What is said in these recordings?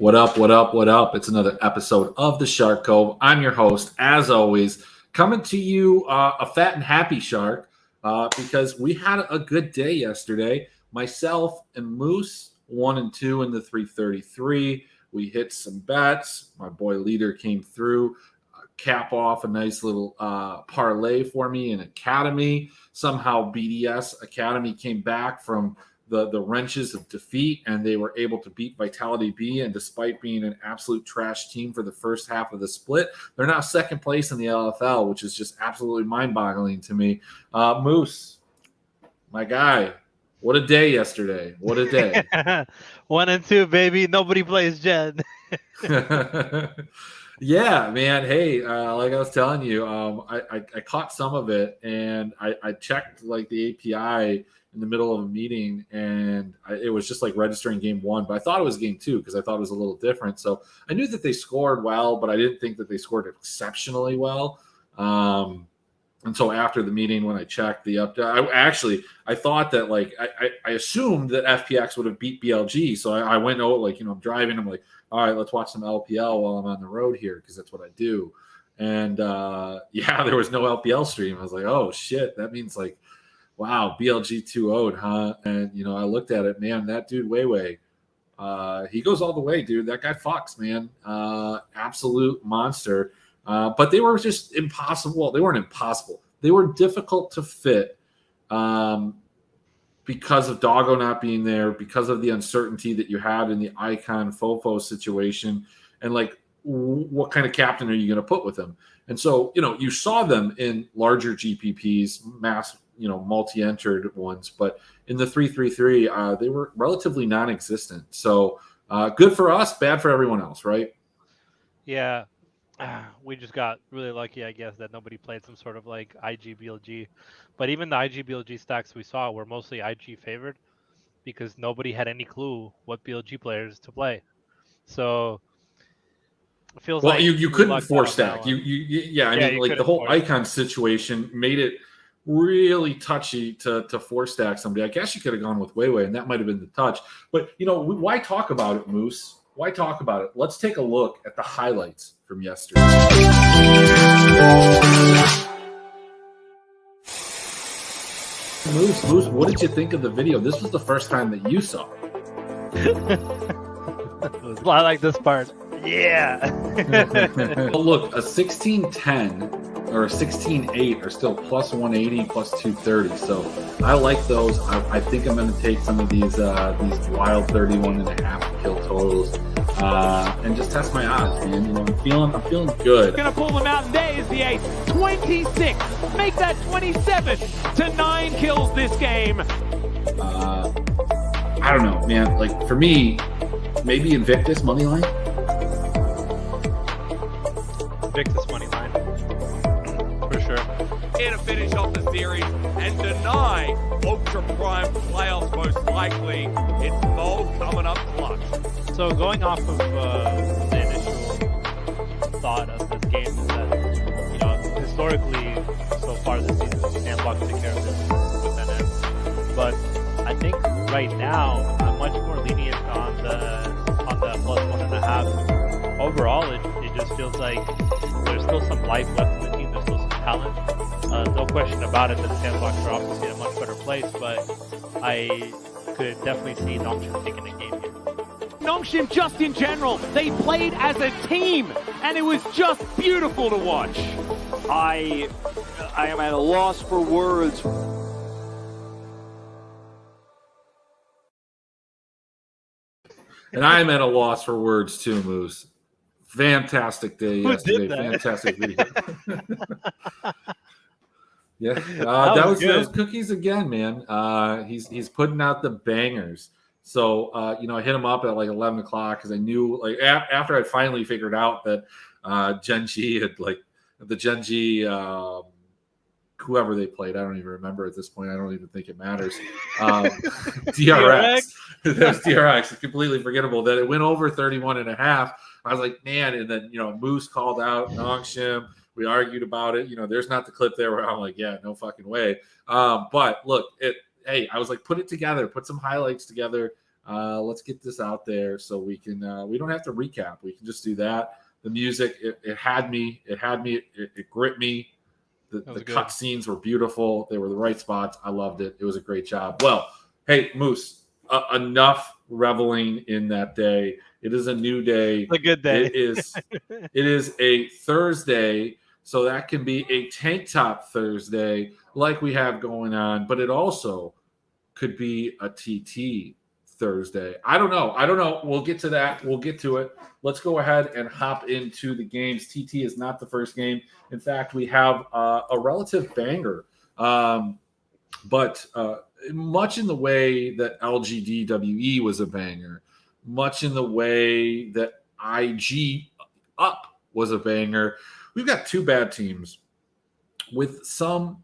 What up, what up, what up? It's another episode of the Shark Cove. I'm your host, as always, coming to you a fat and happy shark because we had a good day yesterday. Myself and Moose, 1 and 2 in the 333. We hit some bets. My boy Leader came through, cap off a nice little parlay for me in Academy. Somehow BDS Academy came back from the wrenches of defeat, and they were able to beat Vitality B. And despite being an absolute trash team for the first half of the split, they're now second place in the LFL, which is just absolutely mind-boggling to me. Moose, my guy, what a day yesterday. What a day. 1 and 2, baby. Nobody plays Jen. Yeah, man. Hey, like I was telling you, I caught some of it, and I checked like the API in the middle of a meeting, and it was just like registering game 1, but I thought it was game 2 because I thought it was a little different. So I knew that they scored well, but I didn't think that they scored exceptionally well. And so after the meeting, when I checked the update, I thought that like I assumed that FPX would have beat BLG. So I went out, like, I'm driving. I'm like, all right, let's watch some LPL while I'm on the road here because that's what I do. And yeah, there was no LPL stream. I was like, oh shit, that means like, wow, BLG 2-0'd, huh? And, I looked at it, man, that dude, Weiwei, he goes all the way, dude. That guy fucks, man. Absolute monster. But they were just impossible. They weren't impossible. They were difficult to fit because of Doggo not being there, because of the uncertainty that you had in the Icon Fofo situation. And, like, what kind of captain are you going to put with them? And so, you saw them in larger GPPs, mass, multi-entered ones, but in the 333, they were relatively non-existent. So good for us, bad for everyone else, right? Yeah, we just got really lucky, I guess, that nobody played some sort of like IG BLG. But even the IG BLG stacks we saw were mostly IG favored because nobody had any clue what BLG players to play. So it feels like you couldn't force stack. The whole Icon situation made it really touchy to force stack somebody. I guess you could have gone with Weiwei, and that might have been the touch. But, why talk about it, Moose? Why talk about it? Let's take a look at the highlights from yesterday. Moose, what did you think of the video? This was the first time that you saw it. I like this part. Yeah. Well, look, a 16-10 or a 16-8 are still plus 180, plus 230. So I like those. I think I'm going to take some of these wild 31.5 kill totals and just test my odds, man. I'm feeling good. Gonna pull them out in days, the ace. 26. Make that 27 to 9 kills this game. I don't know, man. Like, for me, maybe Invictus money line. Invictus money line. For sure. Here to finish off the series and deny Ultra Prime playoffs most likely. It's Mo coming up clutch. So going off of the initial thought of this game is that, historically, so far this season, Sandbox took care of this with NM. But I think right now, I'm much more lenient on the plus 1.5. Overall, it just feels like there's still some life left in the team. There's still some talent. No question about it that Sandbox are obviously in a much better place, but I could definitely see Nongchen taking a game here. Nongshim just in general. They played as a team, and it was just beautiful to watch. I am at a loss for words. And I'm at a loss for words too, Moose. Fantastic day yesterday. Fantastic video. Yeah, that was Cookies again, man. He's putting out the bangers. So I hit him up at like 11 o'clock because I knew like after I finally figured out that Genji had like the Genji whoever they played, I don't even remember at this point. I don't even think it matters. DRX. That's DRX. It's completely forgettable that it went over 31.5. I was like, man, and then Moose called out Nongshim. We argued about it. There's not the clip there where I'm like, yeah, no fucking way. But look, hey, I was like, put it together, put some highlights together. Let's get this out there so we can. We don't have to recap. We can just do that. The music, it had me. It gripped me. The cut scenes were beautiful. They were the right spots. I loved it. It was a great job. Well, hey, Moose, enough reveling in that day. It is a new day. A good day. It is a Thursday, so that can be a tank top Thursday like we have going on, but it also could be a TT Thursday. I don't know. We'll get to that. We'll get to it. Let's go ahead and hop into the games. TT is not the first game. In fact, we have a relative banger, but much in the way that LGDWE was a banger, much in the way that IG Up was a banger. We've got two bad teams with some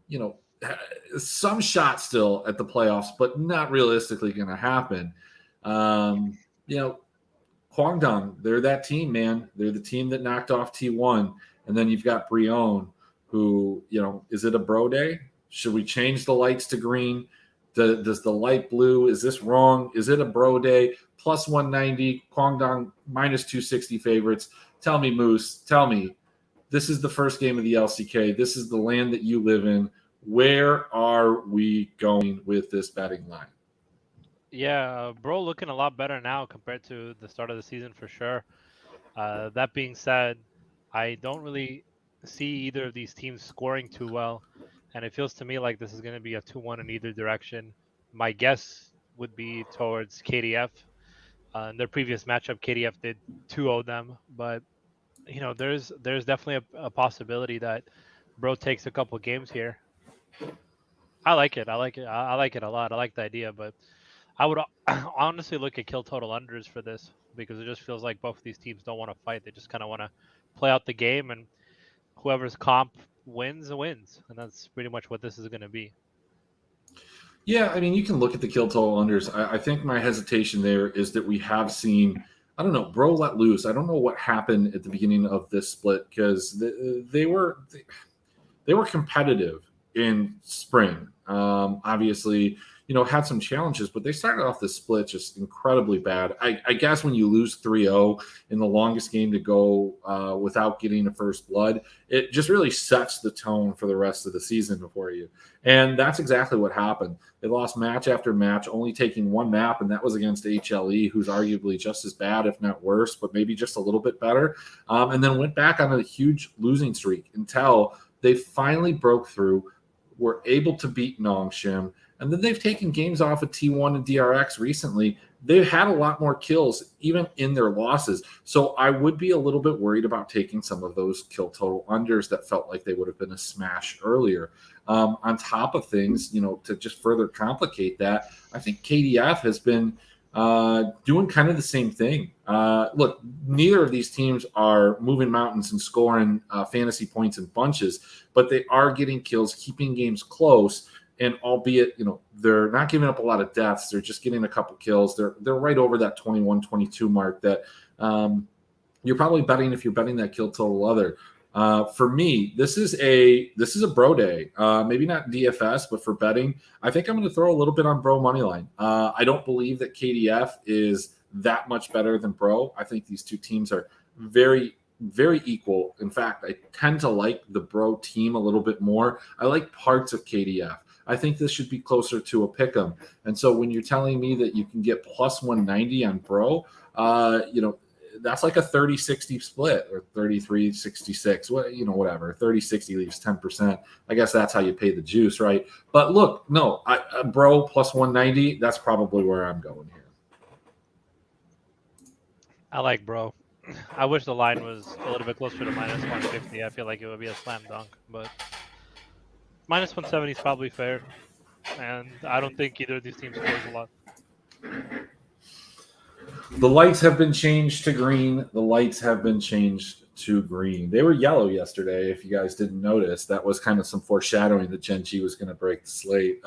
shot still at the playoffs, but not realistically going to happen. Kwangdong, they're that team, man. They're the team that knocked off T1. And then you've got Brion, who, is it a bro day? Should we change the lights to green? Does the light blue, is this wrong? Is it a bro day? Plus 190, Kwangdong minus 260 favorites. Tell me, Moose, this is the first game of the LCK. This is the land that you live in. Where are we going with this betting line? Yeah, bro looking a lot better now compared to the start of the season for sure. That being said, I don't really see either of these teams scoring too well, and it feels to me like this is going to be a 2-1 in either direction. My guess would be towards KDF. In their previous matchup, KDF did 2-0 them, but there's definitely a possibility that bro takes a couple games here. I like it. I like it a lot. I like the idea, but I would honestly look at kill total unders for this because it just feels like both of these teams don't want to fight. They just kind of want to play out the game, and whoever's comp wins, and that's pretty much what this is going to be. Yeah, I mean, you can look at the kill total unders. I think my hesitation there is that we have seen, I don't know, bro let loose. I don't know what happened at the beginning of this split because they were competitive in spring. Obviously, had some challenges, but they started off the split just incredibly bad. I guess when you lose 3-0 in the longest game to go without getting a first blood, it just really sets the tone for the rest of the season for you. And that's exactly what happened. They lost match after match, only taking one map, and that was against HLE, who's arguably just as bad, if not worse, but maybe just a little bit better. And then went back on a huge losing streak until they finally broke through, were able to beat Nongshim, and then they've taken games off of T1 and DRX recently. They've had a lot more kills, even in their losses. So I would be a little bit worried about taking some of those kill total unders that felt like they would have been a smash earlier. On top of things, to just further complicate that, I think KDF has been doing kind of the same thing. Look, neither of these teams are moving mountains and scoring fantasy points in bunches, but they are getting kills, keeping games close. And albeit, they're not giving up a lot of deaths, they're just getting a couple kills. They're right over that 21-22 mark that you're probably betting if you're betting that kill total other. For me, this is a bro day. Maybe not DFS, but for betting, I think I'm going to throw a little bit on bro money line. I don't believe that KDF is that much better than bro. I think these two teams are very, very equal. In fact, I tend to like the bro team a little bit more. I like parts of KDF. I think this should be closer to a pick 'em. And so when you're telling me that you can get plus 190 on bro, That's like a 30-60 split or 33-66, whatever. 30-60 leaves 10%. I guess that's how you pay the juice, right? But look, no, bro, plus 190, that's probably where I'm going here. I like bro. I wish the line was a little bit closer to minus 150. I feel like it would be a slam dunk, but minus 170 is probably fair. And I don't think either of these teams scores a lot. The lights have been changed to green. The lights have been changed to green. They were yellow yesterday, if you guys didn't notice. That was kind of some foreshadowing that Gen G was going to break the slate.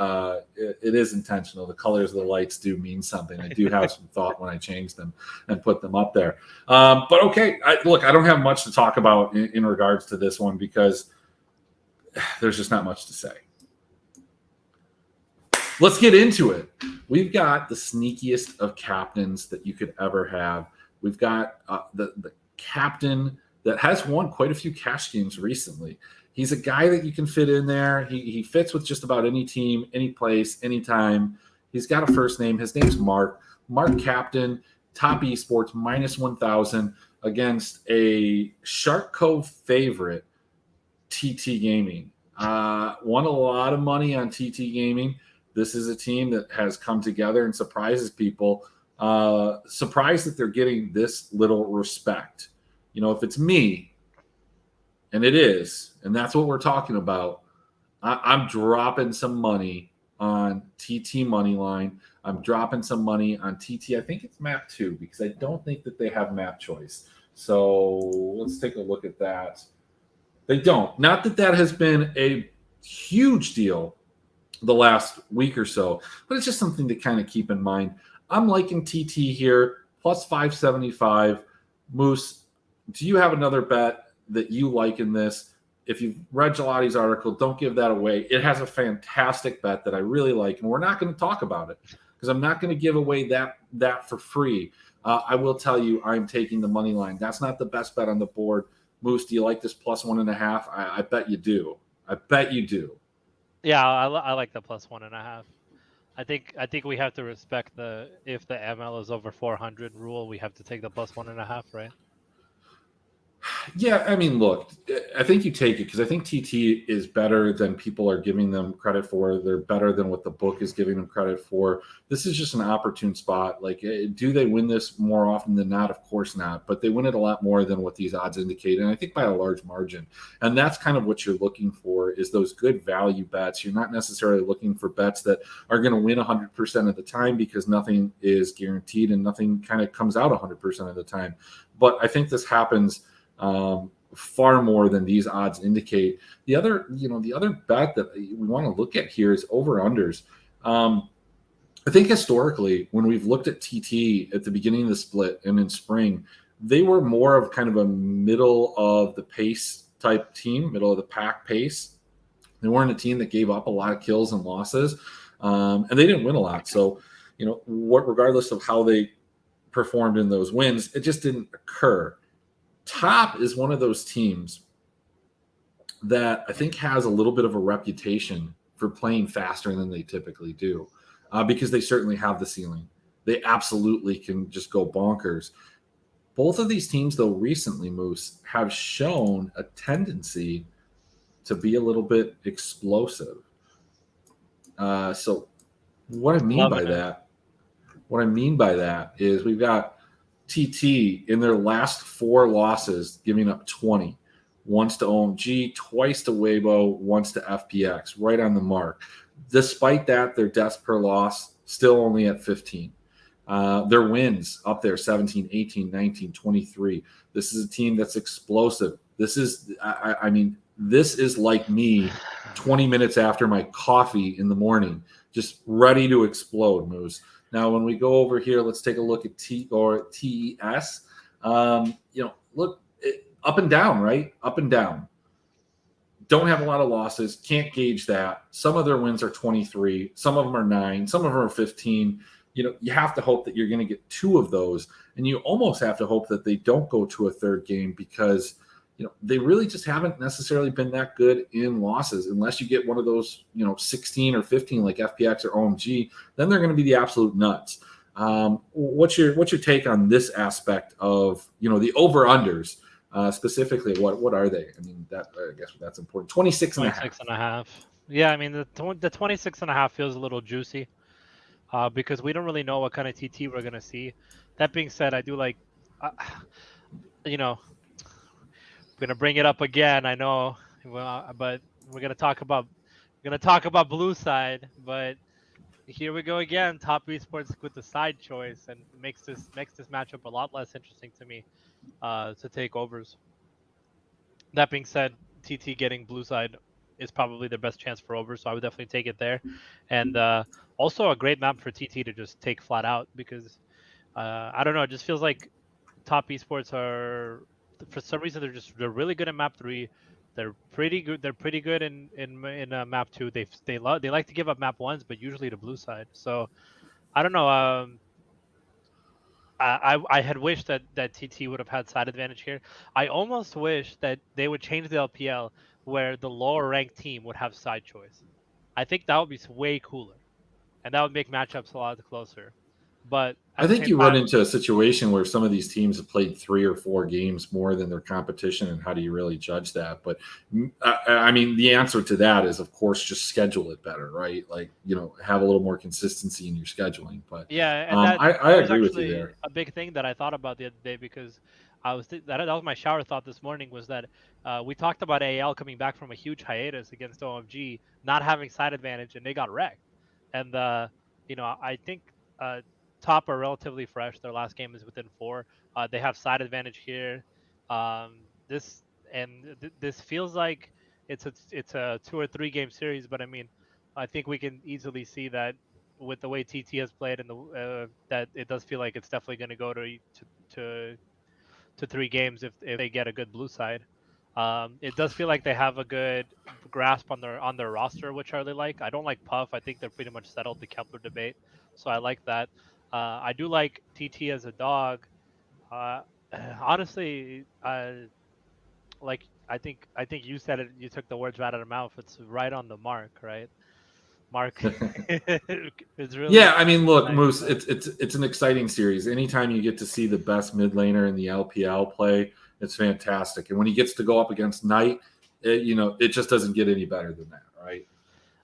It is intentional. The colors of the lights do mean something. I do have some thought when I change them and put them up there. But okay, I don't have much to talk about in regards to this one because there's just not much to say. Let's get into it. We've got the sneakiest of captains that you could ever have. We've got the captain that has won quite a few cash games recently. He's a guy that you can fit in there. He fits with just about any team, any place, anytime. He's got a first name. His name's Mark. Mark Captain, top esports, minus 1,000 against a Shark Cove favorite, TT Gaming. Won a lot of money on TT Gaming. This is a team that has come together and surprises people. Surprised that they're getting this little respect. If it's me, and it is, and that's what we're talking about, I'm dropping some money on TT money line. I'm dropping some money on TT. I think it's map 2 because I don't think that they have map choice. So let's take a look at that. They don't. Not that that has been a huge deal the last week or so, but it's just something to kind of keep in mind. I'm liking TT here, plus 575. Moose, do you have another bet that you like in this? If you've read Gelati's article, don't give that away. It has a fantastic bet that I really like, and we're not going to talk about it because I'm not going to give away that for free. I will tell you I'm taking the money line. That's not the best bet on the board. Moose, do you like this plus 1.5? I bet you do. I bet you do. Yeah, I like the plus 1.5. I think we have to respect if the ML is over 400 rule, we have to take the plus 1.5, right? Yeah, I mean, look, I think you take it because I think TT is better than people are giving them credit for. They're better than what the book is giving them credit for. This is just an opportune spot. Like, do they win this more often than not? Of course not. But they win it a lot more than what these odds indicate, and I think by a large margin. And that's kind of what you're looking for is those good value bets. You're not necessarily looking for bets that are going to win 100% of the time because nothing is guaranteed and nothing kind of comes out 100% of the time. But I think this happens far more than these odds indicate. The other bet that we want to look at here is over-unders. I think historically, when we've looked at TT at the beginning of the split and in spring, they were more of kind of a middle of the pace type team, middle of the pack pace. They weren't a team that gave up a lot of kills and losses, and they didn't win a lot. So, regardless of how they performed in those wins, it just didn't occur. Top is one of those teams that I think has a little bit of a reputation for playing faster than they typically do because they certainly have the ceiling. They absolutely can just go bonkers. Both of these teams, though, recently, Moose, have shown a tendency to be a little bit explosive. So what I mean by that is we've got TT in their last 4 losses, giving up 20. Once to OMG, twice to Weibo, once to FPX, right on the mark. Despite that, their deaths per loss still only at 15. Their wins up there, 17, 18, 19, 23. This is a team that's explosive. This is, this is like me 20 minutes after my coffee in the morning, just ready to explode, Moose. Now, when we go over here, let's take a look at TES. Look, up and down, right? Up and down. Don't have a lot of losses. Can't gauge that. Some of their wins are 23. Some of them are 9. Some of them are 15. You have to hope that you're going to get 2 of those. And you almost have to hope that they don't go to a third game because they really just haven't necessarily been that good in losses unless you get one of those, 16 or 15 like FPX or OMG, then they're going to be the absolute nuts. What's your take on this aspect of the over-unders? Specifically, what are they? I mean, I guess that's important. 26 and a half. 26 and a half. Yeah, I mean, the 26 and a half feels a little juicy because we don't really know what kind of TT we're going to see. That being said, I do like, I'm going to bring it up again. I know, but we're going to talk about blue side, but here we go again. Top esports with the side choice, and makes this matchup a lot less interesting to me to take overs. That being said, TT getting blue side is probably their best chance for over, so I would definitely take it there. And also a great map for TT to just take flat out because I don't know, it just feels like top esports are, for some reason, they're really good at map 3. They're pretty good. They're pretty good in map 2. They like to give up map 1s, but usually to blue side. So I don't know. I had wished that TT would have had side advantage here. I almost wish that they would change the LPL where the lower ranked team would have side choice. I think that would be way cooler, and that would make matchups a lot closer. But I think you run into a situation where some of these teams have played 3 or 4 games more than their competition, and how do you really judge that? But I mean, the answer to that is, of course, just schedule it better, right? Like, have a little more consistency in your scheduling. But yeah, and I agree with you there. A big thing that I thought about the other day, because that was my shower thought this morning, was that we talked about AL coming back from a huge hiatus against OMG, not having side advantage, and they got wrecked. And I think top are relatively fresh. Their last game is within 4. They have side advantage here. This feels like it's a 2 or 3 game series, but I mean, I think we can easily see that with the way TT has played and that it does feel like it's definitely going to go to 3 games if they get a good blue side. It does feel like they have a good grasp on their roster, which I really like. I don't like Puff. I think they're pretty much settled the Kepler debate, so I like that. I do like TT as a dog. Honestly, like I think you said it. You took the words right out of my mouth. It's right on the mark, right? Mark is really. Yeah, I mean, look, Moose, it's an exciting series. Anytime you get to see the best mid laner in the LPL play, it's fantastic. And when he gets to go up against Knight, it just doesn't get any better than that, right?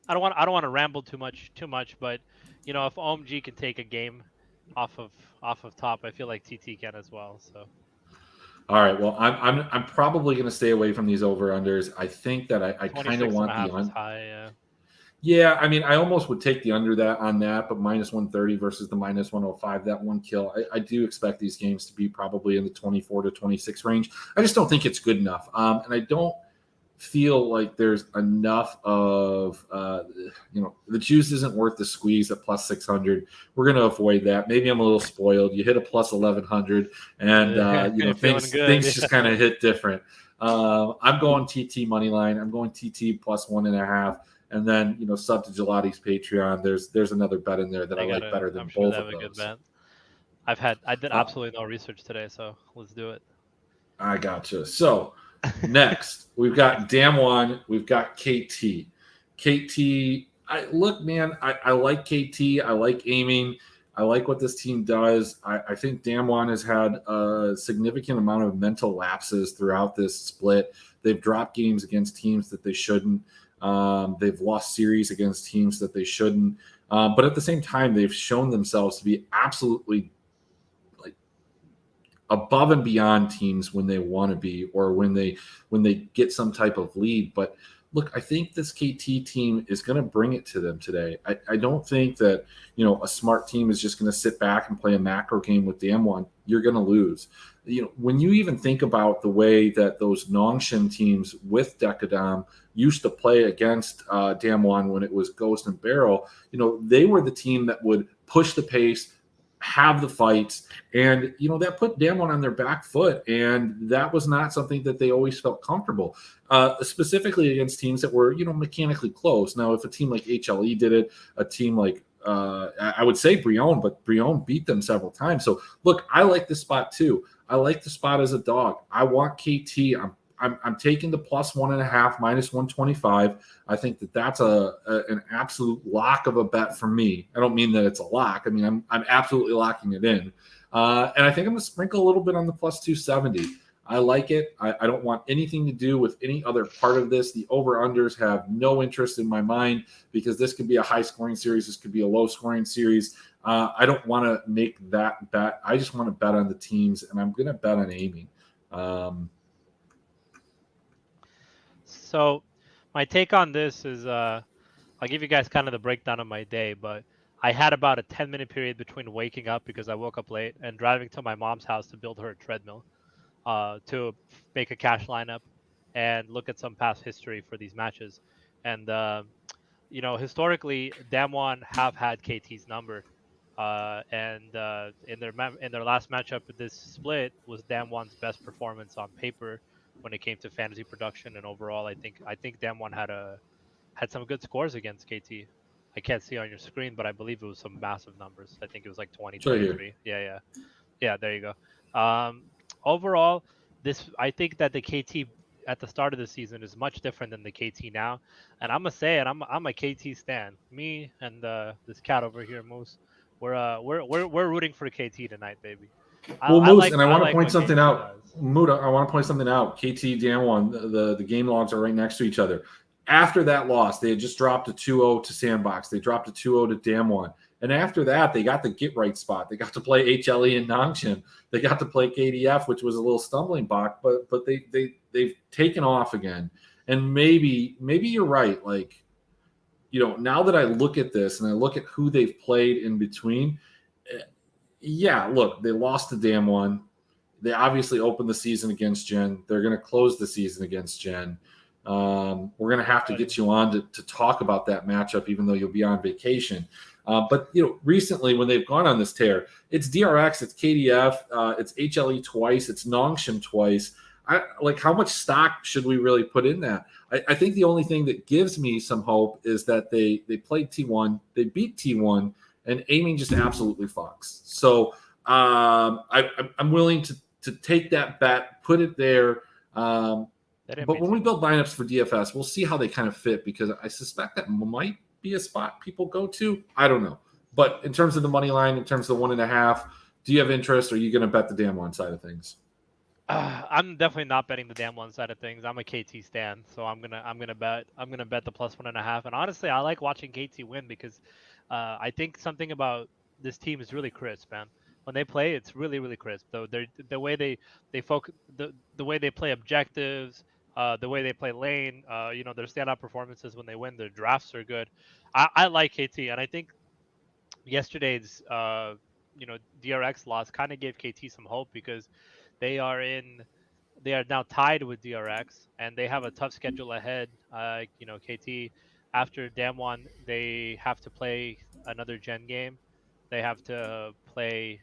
I don't want to ramble too much, but if OMG can take a game off of top, I feel like TT can as well. So. All right. Well, I'm probably going to stay away from these over unders. I think that I kind of want the under. High, yeah, I mean, I almost would take the under on that, but minus 130 versus the minus 105, that one kill. I do expect these games to be probably in the 24 to 26 range. I just don't think it's good enough. And I don't feel like there's enough of, the juice isn't worth the squeeze at plus 600. We're going to avoid that. Maybe I'm a little spoiled. You hit a plus 1100 and, things just kind of hit different. I'm going TT money line. I'm going TT plus 1.5. And then, sub to Gelati's Patreon. There's another bet in there that I like better than both of those. Good bet. I did absolutely no research today, so let's do it. I gotcha. So next, we've got Damwon. We've got KT. KT, I like KT. I like aiming. I like what this team does. I think Damwon has had a significant amount of mental lapses throughout this split. They've dropped games against teams that they shouldn't. They've lost series against teams that they shouldn't. But at the same time, they've shown themselves to be absolutely above and beyond teams when they want to be, or when they get some type of lead. But look, I think this KT team is going to bring it to them today. I don't think that, a smart team is just going to sit back and play a macro game with Damwon. You're going to lose. When you even think about the way that those Nongshin teams with Decadam used to play against Damwon when it was Ghost and Barrel, they were the team that would push the pace, have the fights, and that put Damwon on their back foot, and that was not something that they always felt comfortable, specifically against teams that were mechanically close. Now, if a team like HLE did it, a team like I would say Brion, but Brion beat them several times. So look, I like this spot too. I like the spot as a dog. I want KT. I'm taking the +1.5, -125. I think that's an absolute lock of a bet for me. I don't mean that it's a lock. I mean, I'm absolutely locking it in. And I think I'm going to sprinkle a little bit on the +270. I like it. I don't want anything to do with any other part of this. The over-unders have no interest in my mind because this could be a high-scoring series. This could be a low-scoring series. I don't want to make that bet. I just want to bet on the teams, and I'm going to bet on aiming. So my take on this is I'll give you guys kind of the breakdown of my day, but I had about a 10-minute period between waking up because I woke up late and driving to my mom's house to build her a treadmill to make a cash lineup and look at some past history for these matches. And historically, Damwon have had KT's number, and in their last matchup, this split was Damwon's best performance on paper when it came to fantasy production and overall. I think Damwon had some good scores against KT. I can't see on your screen, but I believe it was some massive numbers. I think it was like 20, It's right 23. Yeah. There you go. Overall, I think that the KT at the start of the season is much different than the KT now, and I'm gonna say it. I'm a KT stan. Me and this cat over here, Moose. We're rooting for KT tonight, baby. Well, Moose, and I I want to like point what something KT out. does. Muda, I want to point something out. KT Damwon, the game logs are right next to each other. After that loss, they had just dropped a 2-0 to Sandbox. They dropped a 2-0 to Damwon. And after that, they got the get right spot. They got to play HLE and Nangshan. They got to play KDF, which was a little stumbling block, but they've taken off again. And maybe you're right. Like, now that I look at this and I look at who they've played in between, yeah, look, they lost to Damwon. They obviously opened the season against Gen. They're going to close the season against Gen. We're going to have to get you on to talk about that matchup, even though you'll be on vacation. But recently when they've gone on this tear, it's DRX, it's KDF, it's HLE twice, it's Nangshan twice. How much stock should we really put in that? I think the only thing that gives me some hope is that they played T1, they beat T1, and aiming just absolutely fucks. So I'm willing to take that bet, put it there. But when we build lineups for DFS, we'll see how they kind of fit because I suspect that might be a spot people go to. I don't know. But in terms of the money line, in terms of the 1.5, do you have interest or are you going to bet the Damwon side of things? I'm definitely not betting the Damwon side of things. I'm a KT stan, so I'm gonna bet the +1.5. And honestly, I like watching KT win because I think something about this team is really crisp, man. When they play, it's really, really crisp. Though the way they focus, the way they play objectives, the way they play lane, their standout performances when they win, their drafts are good. I like KT, and I think yesterday's DRX loss kind of gave KT some hope because they are now tied with DRX and they have a tough schedule ahead. KT after Damwon, they have to play another Gen game. They have to play.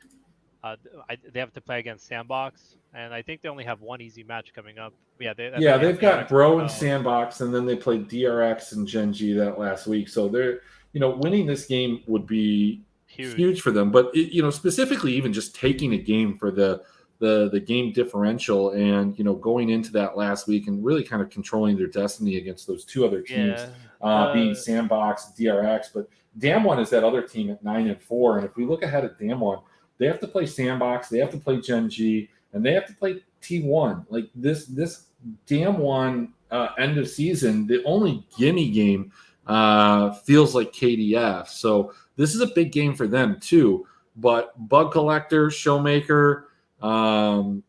They have to play against Sandbox, and I think they only have one easy match coming up. They've got Bro and Sandbox, and then they played DRX and Gen G that last week. So they're, winning this game would be huge for them. But specifically, even just taking a game for the game differential, and going into that last week and really kind of controlling their destiny against those two other teams, being Sandbox, DRX. But Damwon is that other team at 9-4, and if we look ahead at Damwon, they have to play Sandbox, they have to play Gen G, and they have to play T1. Like this Damwon end of season, the only gimme game feels like KDF. So this is a big game for them too. But Bug Collector, Showmaker, I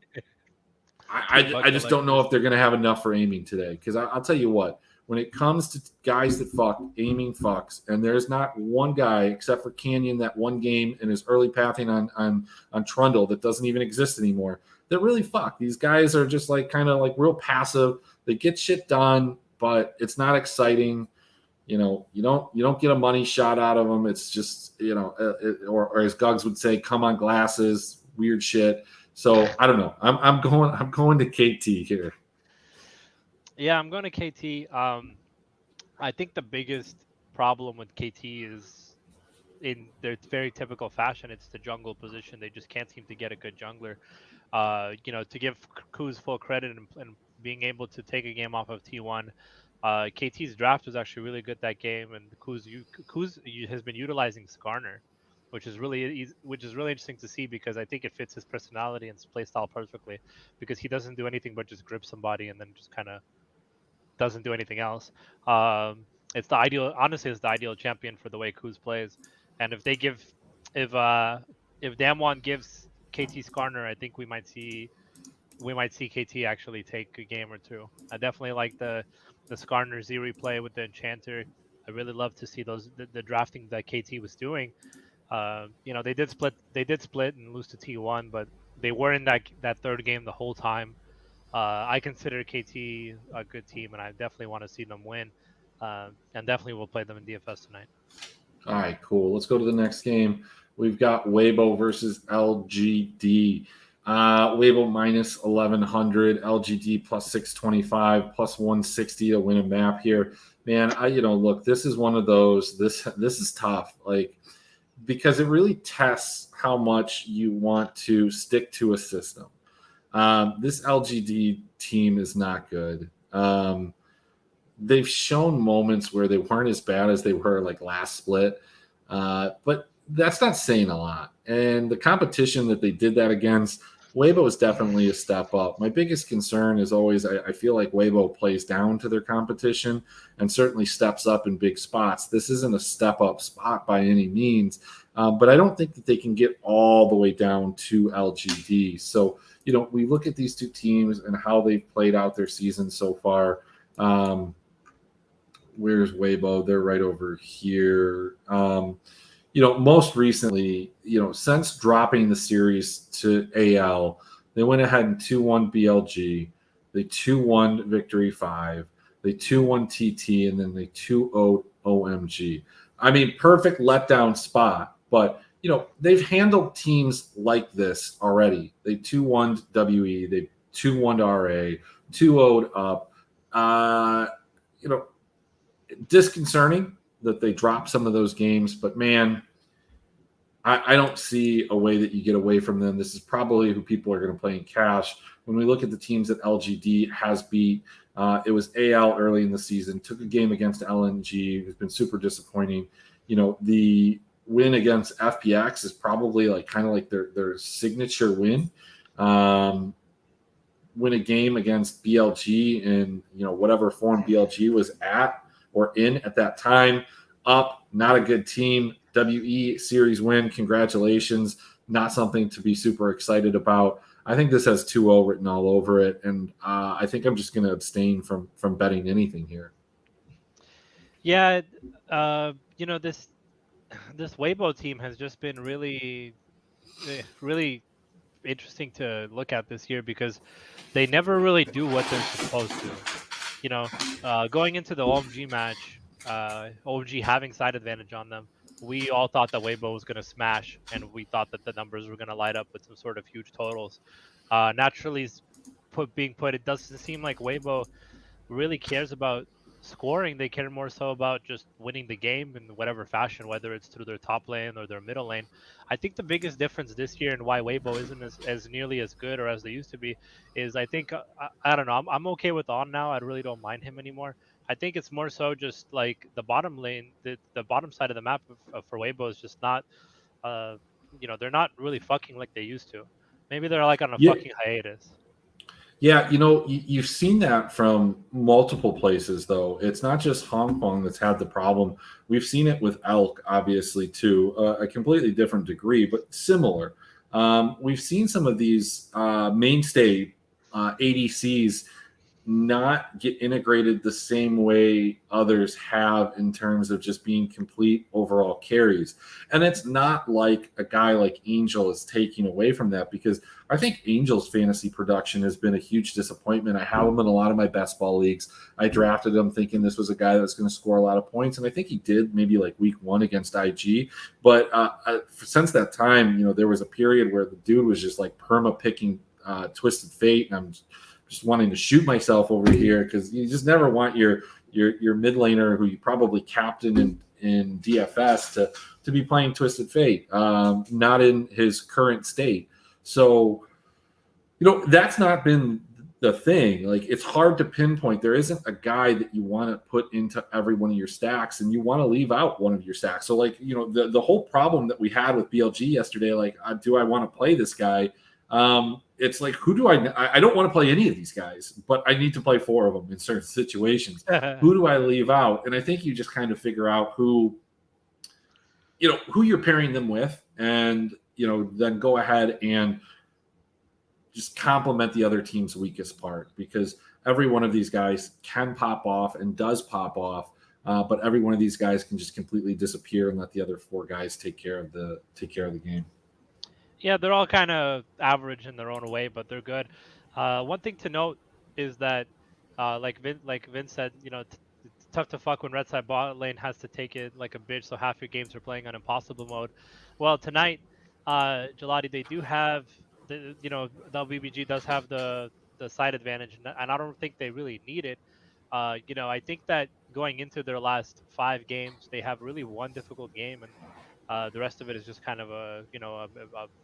just don't know if they're going to have enough for aiming today. Because I'll tell you what, when it comes to guys that fuck, aiming fucks, and there's not one guy except for Canyon that one game in his early pathing on Trundle that doesn't even exist anymore, that really fuck. These guys are just kind of real passive. They get shit done, but it's not exciting. You don't get a money shot out of them. It's just or as Guggs would say, come on glasses, weird shit. So I don't know. I'm going to KT here. Yeah, I'm going to KT. I think the biggest problem with KT is in their very typical fashion. It's the jungle position. They just can't seem to get a good jungler. To give Kuz full credit and being able to take a game off of T1. KT's draft was actually really good that game, and Kuz has been utilizing Skarner, which is really interesting to see because I think it fits his personality and his play style perfectly, because he doesn't do anything but just grip somebody and then just kind of doesn't do anything else. It's the ideal champion for the way Kuz plays, and if Damwon gives KT Skarner, I think we might see KT actually take a game or two. I definitely like the Skarner Zeri play with the Enchanter. I really love to see the drafting that KT was doing. They did split and lose to T1, but they were in that third game the whole time. I consider KT a good team, and I definitely want to see them win. And definitely will play them in DFS tonight. All right, cool. Let's go to the next game. We've got Weibo versus LGD. Weibo minus 1100, LGD plus 625, plus 160 to win a map here. Man, look, this is one of those. This is tough, like, because it really tests how much you want to stick to a system. This LGD team is not good. They've shown moments where they weren't as bad as they were like last split, but that's not saying a lot. And the competition that they did that against, Weibo is definitely a step up. My biggest concern is always I feel like Weibo plays down to their competition and certainly steps up in big spots. This isn't a step up spot by any means, but I don't think that they can get all the way down to LGD. So, we look at these two teams and how they've played out their season so far. Where's Weibo? They're right over here. Most recently, since dropping the series to AL, they went ahead and 2-1 BLG. They 2-1 Victory 5. They 2-1 TT, and then they 2-0 OMG. I mean, perfect letdown spot, but they've handled teams like this already. They 2-1 WE, they 2-1 RA, 2-0 up. Disconcerting that they dropped some of those games, but man, I don't see a way that you get away from them. This is probably who people are going to play in cash. When we look at the teams that LGD has beat, it was AL early in the season, took a game against LNG, who's been super disappointing. The win against FPX is probably kind of like their signature win. Win a game against BLG in whatever form BLG was at or in at that time. Up, not a good team. WE series win, congratulations. Not something to be super excited about. I think this has 2-0 written all over it, and I think I'm just going to abstain from betting anything here. Yeah, this Weibo team has just been really, really interesting to look at this year because they never really do what they're supposed to. Going into the OMG match, OMG having side advantage on them, we all thought that Weibo was going to smash, and we thought that the numbers were going to light up with some sort of huge totals. Naturally, it doesn't seem like Weibo really cares about scoring. They care more so about just winning the game in whatever fashion, whether it's through their top lane or their middle lane. I think the biggest difference this year and why Weibo isn't as nearly as good or as they used to be is I think, I don't know, I'm okay with On now. I really don't mind him anymore. I think it's more so just like the bottom lane, the bottom side of the map for Weibo is just not, they're not really fucking like they used to. Maybe they're like on a fucking hiatus. Yeah, you've seen that from multiple places, though. It's not just Hong Kong that's had the problem. We've seen it with Elk, obviously, to a completely different degree, but similar. We've seen some of these mainstay ADCs not get integrated the same way others have in terms of just being complete overall carries. And it's not like a guy like Angel is taking away from that, because I think Angel's fantasy production has been a huge disappointment. I have him in a lot of my best ball leagues. I drafted him thinking this was a guy that's going to score a lot of points, and I think he did maybe like week 1 against IG. But since that time, there was a period where the dude was just like perma picking Twisted Fate, and I'm just wanting to shoot myself over here, because you just never want your mid laner who you probably captain in DFS to be playing Twisted Fate, not in his current state. So, that's not been the thing. Like, it's hard to pinpoint. There isn't a guy that you want to put into every one of your stacks, and you want to leave out one of your stacks. So, like, the whole problem that we had with BLG yesterday, like, do I want to play this guy? It's like, who do I don't want to play any of these guys, but I need to play 4 of them in certain situations. Who do I leave out? And I think you just kind of figure out who you're pairing them with, and then go ahead and just complement the other team's weakest part, because every one of these guys can pop off and does pop off, but every one of these guys can just completely disappear and let the other 4 guys take care of the game. Yeah, they're all kind of average in their own way, but they're good. One thing to note is that, like Vince said, it's tough to fuck when red side bot lane has to take it like a bitch, so half your games are playing on impossible mode. Well, tonight, Gelati, they do have WBG does have the side advantage, and I don't think they really need it. I think that going into their last 5 games, they have really one difficult game, and the rest of it is just kind of a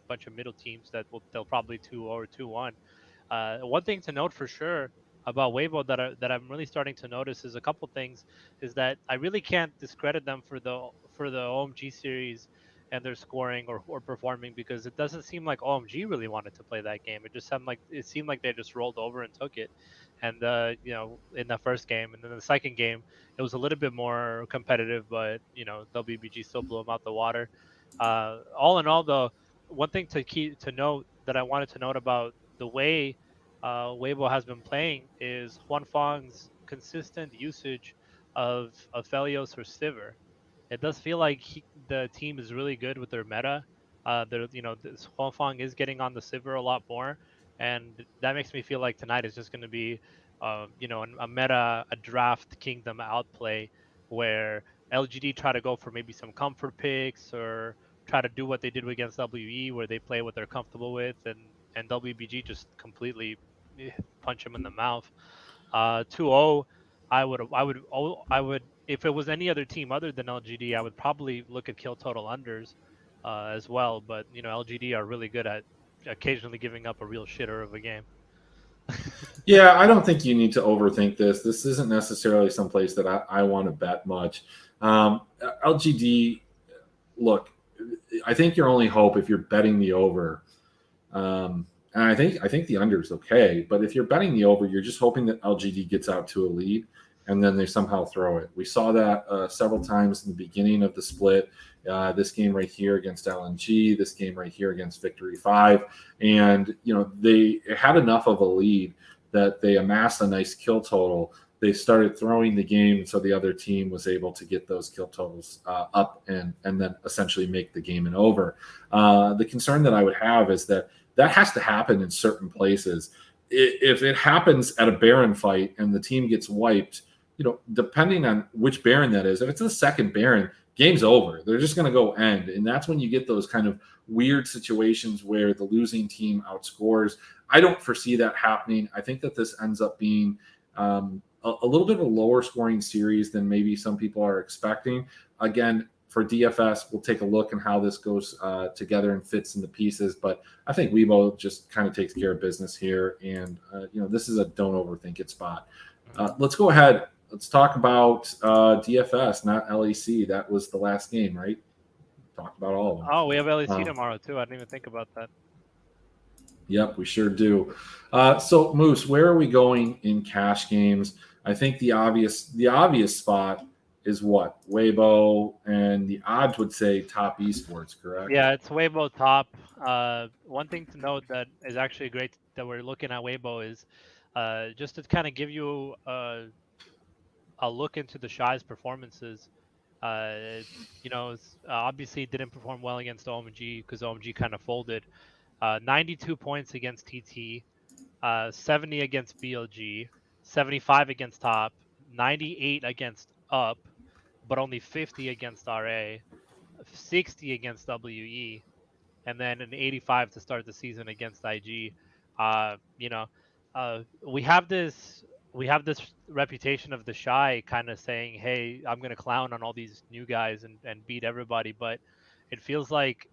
bunch of middle teams that they'll probably 2 or 2-1. One thing to note for sure about Weibo that I'm really starting to notice is a couple things. Is that I really can't discredit them for the OMG series and their scoring or performing, because it doesn't seem like OMG really wanted to play that game. It seemed like they just rolled over and took it. And in the first game, and then the second game, it was a little bit more competitive, but WBG still blew them out the water. All in all, though, one thing to note that I wanted to note about the way Weibo has been playing is Juan Fang's consistent usage of Aphelios or Sivir. It does feel like the team is really good with their meta. This Huang Fang is getting on the Sivir a lot more, and that makes me feel like tonight is just going to be, a meta, a draft kingdom outplay where LGD try to go for maybe some comfort picks or try to do what they did against WE, where they play what they're comfortable with, and WBG just completely punch them in the mouth. 2-0, I would, if it was any other team other than LGD, I would probably look at kill total unders as well. But LGD are really good at occasionally giving up a real shitter of a game. Yeah, I don't think you need to overthink this. This isn't necessarily someplace that I want to bet much. LGD, look, I think your only hope if you're betting the over, and I think the under is okay, but if you're betting the over, you're just hoping that LGD gets out to a lead and then they somehow throw it. We saw that several times in the beginning of the split. This game right here against LNG, this game right here against Victory 5, and they had enough of a lead that they amassed a nice kill total. They started throwing the game, so the other team was able to get those kill totals up and then essentially make the game and over. The concern that I would have is that has to happen in certain places. If it happens at a Baron fight and the team gets wiped, depending on which Baron that is, if it's the second Baron, game's over. They're just going to go end. And that's when you get those kind of weird situations where the losing team outscores. I don't foresee that happening. I think that this ends up being a little bit of a lower scoring series than maybe some people are expecting. Again, for DFS, we'll take a look at how this goes together and fits in the pieces. But I think Weibo just kind of takes care of business here. And, this is a don't overthink it spot. Let's go ahead. Let's talk about DFS, not LEC. That was the last game, right? Talked about all of them. Oh, we have LEC tomorrow, too. I didn't even think about that. Yep, we sure do. So, Moose, where are we going in cash games? I think the obvious spot is what? Weibo, and the odds would say top esports, correct? Yeah, it's Weibo top. One thing to note that is actually great that we're looking at Weibo is just to kind of give you a look into the Shy's performances. Obviously didn't perform well against OMG because OMG kind of folded. 92 points against TT, 70 against BLG, 75 against top, 98 against up, but only 50 against RA, 60 against WE, and then an 85 to start the season against IG. We have this reputation of the Shy kind of saying, hey, I'm going to clown on all these new guys and beat everybody, but it feels like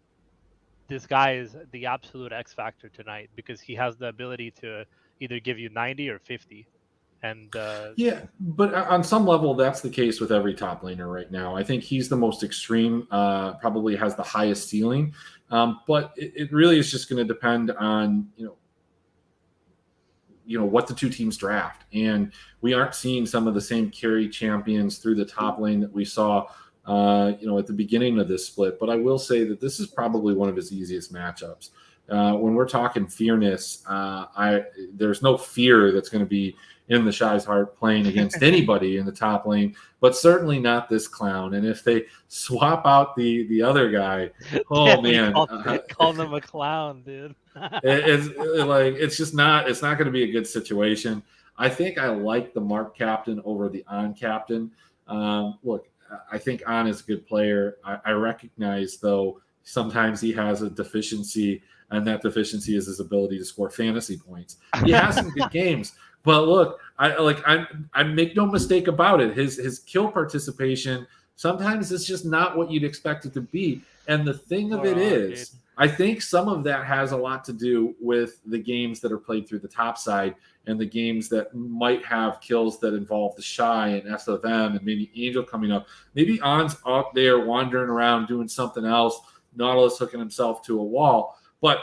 this guy is the absolute X factor tonight because he has the ability to either give you 90 or 50. And Yeah, but on some level, that's the case with every top laner right now. I think he's the most extreme, probably has the highest ceiling, but it really is just going to depend on what the two teams draft, and we aren't seeing some of the same carry champions through the top lane that we saw, at the beginning of this split. But I will say that this is probably one of his easiest matchups. When we're talking fearness, there's no fear that's going to be in the Shy's heart playing against anybody in the top lane, but certainly not this clown. And if they swap out the other guy, oh man, call them a clown, dude. it's just not. It's not going to be a good situation. I think I like the Mark captain over the On captain. Look, I think On is a good player. I recognize though sometimes he has a deficiency, and that deficiency is his ability to score fantasy points. He has some good games. But look, I make no mistake about it. His kill participation sometimes it's just not what you'd expect it to be. And the thing of it is, dude, I think some of that has a lot to do with the games that are played through the top side and the games that might have kills that involve the Shy and SFM and maybe Angel coming up. Maybe On's out there wandering around doing something else, Nautilus hooking himself to a wall. But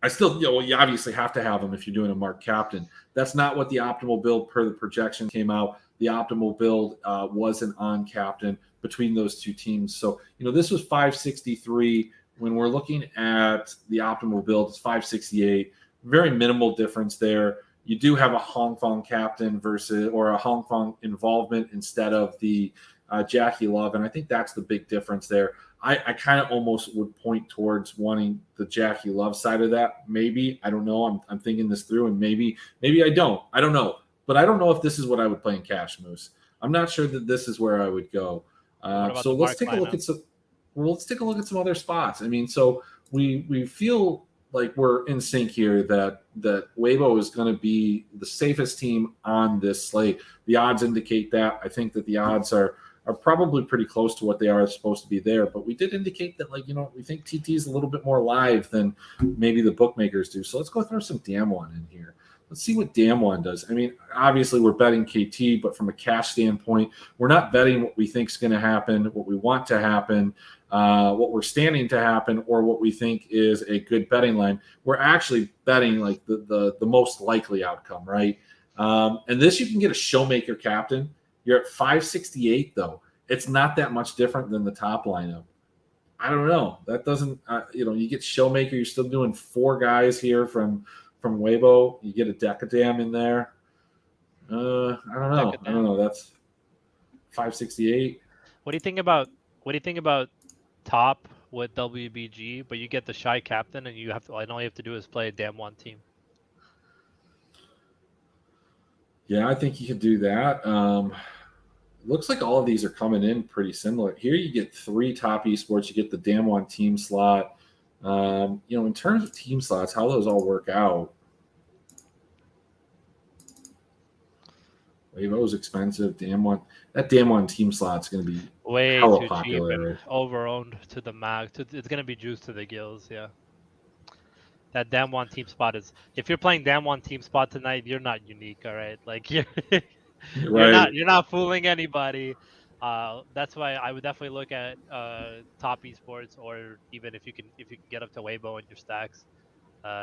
I still, you obviously have to have him if you're doing a Mark captain. That's not what the optimal build per the projection came out. The optimal build was an On captain between those two teams. So, this was 563. When we're looking at the optimal build, it's 568. Very minimal difference there. You do have a Hong Fong captain or a Hong Fong involvement instead of the Jackie Love. And I think that's the big difference there. I kind of almost would point towards wanting the Jackie Love side of that. Maybe, I don't know. I'm thinking this through, and maybe I don't. I don't know. But I don't know if this is what I would play in Cash Moose. I'm not sure that this is where I would go. So let's take a look at some other spots. I mean, so we feel like we're in sync here that Weibo is going to be the safest team on this slate. The odds indicate that. I think that the odds are probably pretty close to what they are supposed to be there. But we did indicate that, we think TT is a little bit more live than maybe the bookmakers do. So let's go throw some Damwon in here. Let's see what Damwon does. I mean, obviously we're betting KT, but from a cash standpoint, we're not betting what we think is going to happen, what we want to happen, what we're standing to happen, or what we think is a good betting line. We're actually betting like the most likely outcome, right? And this you can get a Showmaker captain. You're at 568 though. It's not that much different than the top lineup. I don't know. That doesn't, you get Showmaker. You're still doing 4 guys here from Weibo. You get a Decadam in there. I don't know. That's 568. What do you think about top with WBG, but you get the Shy captain, and all you have to do is play a Damwon team? Yeah, I think you could do that. Looks like all of these are coming in pretty similar. Here you get 3 top esports. You get the Damwon team slot. In terms of team slots, how those all work out. Weibo's expensive. That Damwon team slot's going to be way hella too popular. cheap and over-owned to the max. It's going to be juiced to the gills, yeah. That Damwon team spot is. If you're playing Damwon team spot tonight, you're not unique, all right? Like you're not fooling anybody. That's why I would definitely look at top esports, or even if you can get up to Weibo in your stacks,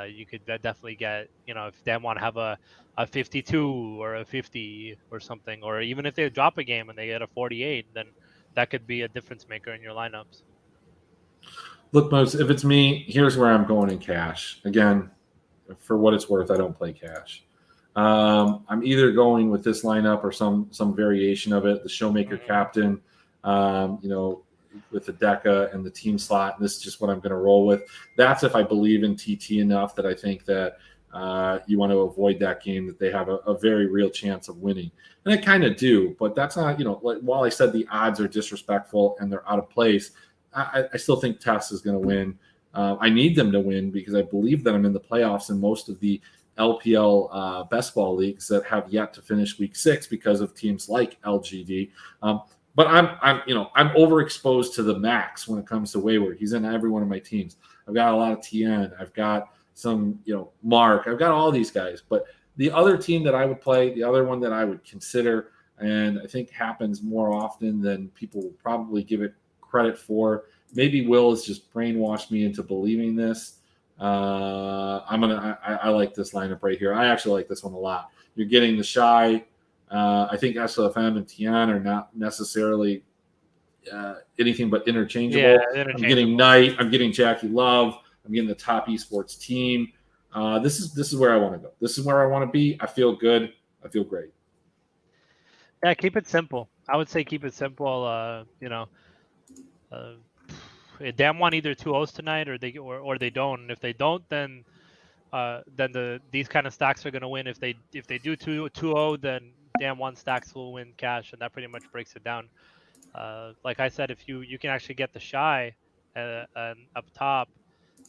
you could definitely get, if Damwon have a 52 or a 50 or something, or even if they drop a game and they get a 48, then that could be a difference maker in your lineups. Look, Mose, if it's me, here's where I'm going in cash. Again, for what it's worth, I don't play cash. I'm either going with this lineup or some variation of it. The Showmaker captain, with the Deca and the team slot. And this is just what I'm going to roll with. That's if I believe in TT enough that I think that you want to avoid that game, that they have a very real chance of winning. And I kind of do, but that's not, while I said the odds are disrespectful and they're out of place, I still think Tess is going to win. I need them to win because I believe that I'm in the playoffs in most of the LPL best ball leagues that have yet to finish week 6 because of teams like LGD. But I'm overexposed to the max when it comes to Wayward. He's in every one of my teams. I've got a lot of TN. I've got Mark. I've got all these guys. But the other team that I would play, the other one that I would consider, and I think happens more often than people will probably give it credit for. Maybe Will has just brainwashed me into believing this. I like this lineup right here. I actually like this one a lot. You're getting the Shy. I think SFM and Tian are not necessarily anything but interchangeable. Yeah, I'm getting Knight. I'm getting Jackie Love. I'm getting the top esports team. This is where I want to go. This is where I want to be. I feel good. I feel great. Yeah, keep it simple. I would say keep it simple. Damwon either 2-0s tonight or they don't. And if they don't, then these kind of stacks are going to win. If they do 2-0, then Damwon stacks will win cash, and that pretty much breaks it down. Like I said, if you can actually get the Shy and up top,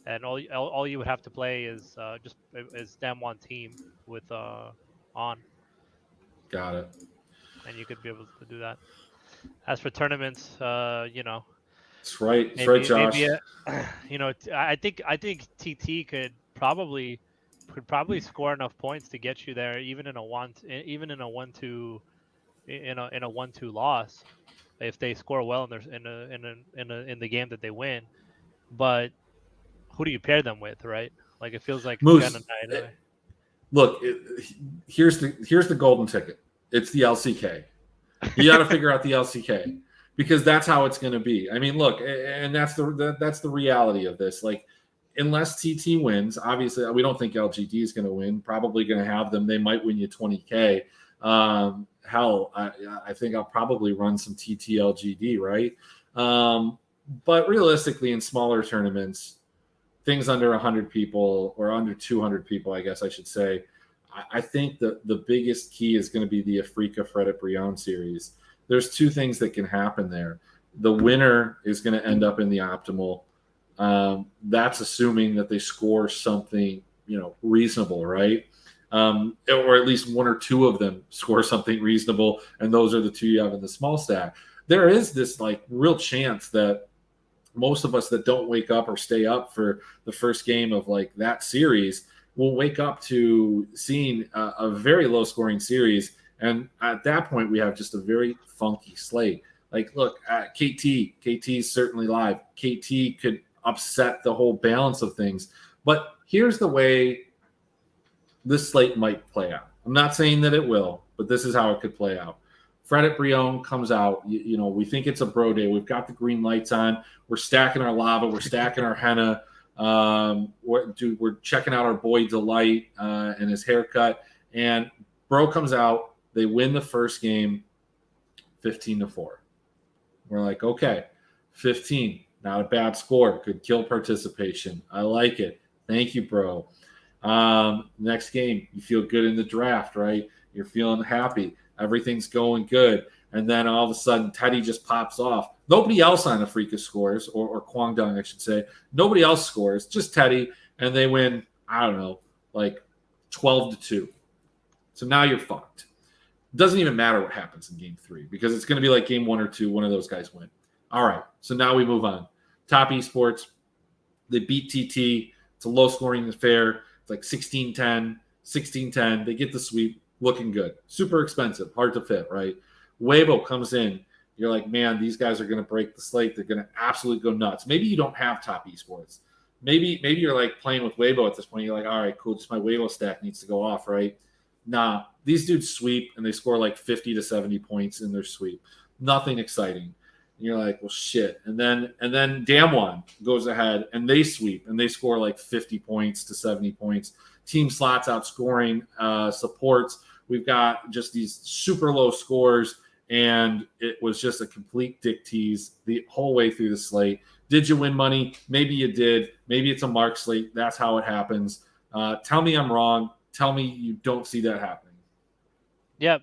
and all you would have to play is Damwon team with on. Got it. And you could be able to do that. As for tournaments, That's right. That's right, Josh. Maybe, I think TT could probably score enough points to get you there, even in a 1-2 loss, if they score well in the game that they win. But who do you pair them with, right? Like it feels like Moose, kind of night. Look, here's the golden ticket. It's the LCK. You got to figure out the LCK because that's how it's going to be. I mean, look, and that's the reality of this. Like, unless TT wins, obviously we don't think LGD is going to win. Probably going to have them. They might win you 20K. Hell, I think I'll probably run some TT LGD, right? But realistically, in smaller tournaments, things under 100 people or under 200 people, I guess I should say, I think the biggest key is going to be the Afrika Fredit Brion series. There's two things that can happen there. The winner is going to end up in the optimal. That's assuming that they score something, reasonable, right? Or at least one or two of them score something reasonable, and those are the two you have in the small stack. There is this real chance that most of us that don't wake up or stay up for the first game of that series will wake up to seeing a very low scoring series. And at that point, we have just a very funky slate. Look, KT's certainly live. KT could upset the whole balance of things. But here's the way this slate might play out. I'm not saying that it will, but this is how it could play out. Fredit Brion comes out. We think it's a bro day. We've got the green lights on. We're stacking our lava. We're stacking our henna. We're checking out our boy Delight and his haircut. And bro comes out. They win the first game 15-4. We're like, okay, 15. Not a bad score. Good kill participation. I like it. Thank you, bro. Next game, you feel good in the draft, right? You're feeling happy. Everything's going good. And then all of a sudden, Teddy just pops off. Nobody else on Afrika scores, or Kwangdong, I should say. Nobody else scores, just Teddy. And they win, 12-2. So now you're fucked. It doesn't even matter what happens in game 3 because it's going to be like game 1 or 2. One of those guys win. All right. So now we move on. Top esports. They beat TT. It's a low-scoring affair. It's like 16-10, 16-10. They get the sweep. Looking good. Super expensive. Hard to fit, right? Weibo comes in. You're like, man, these guys are going to break the slate. They're going to absolutely go nuts. Maybe you don't have top esports. Maybe you're playing with Weibo at this point. You're like, all right, cool. Just my Weibo stack needs to go off, right? Nah, these dudes sweep and they score 50 to 70 points in their sweep. Nothing exciting. And you're like, well, shit. And then Damwon goes ahead and they sweep and they score 50 points to 70 points. Team slots outscoring supports. We've got just these super low scores, and it was just a complete dick tease the whole way through the slate. Did you win money? Maybe you did. Maybe it's a mark slate. That's how it happens. Tell me I'm wrong. Tell me you don't see that happening. Yep,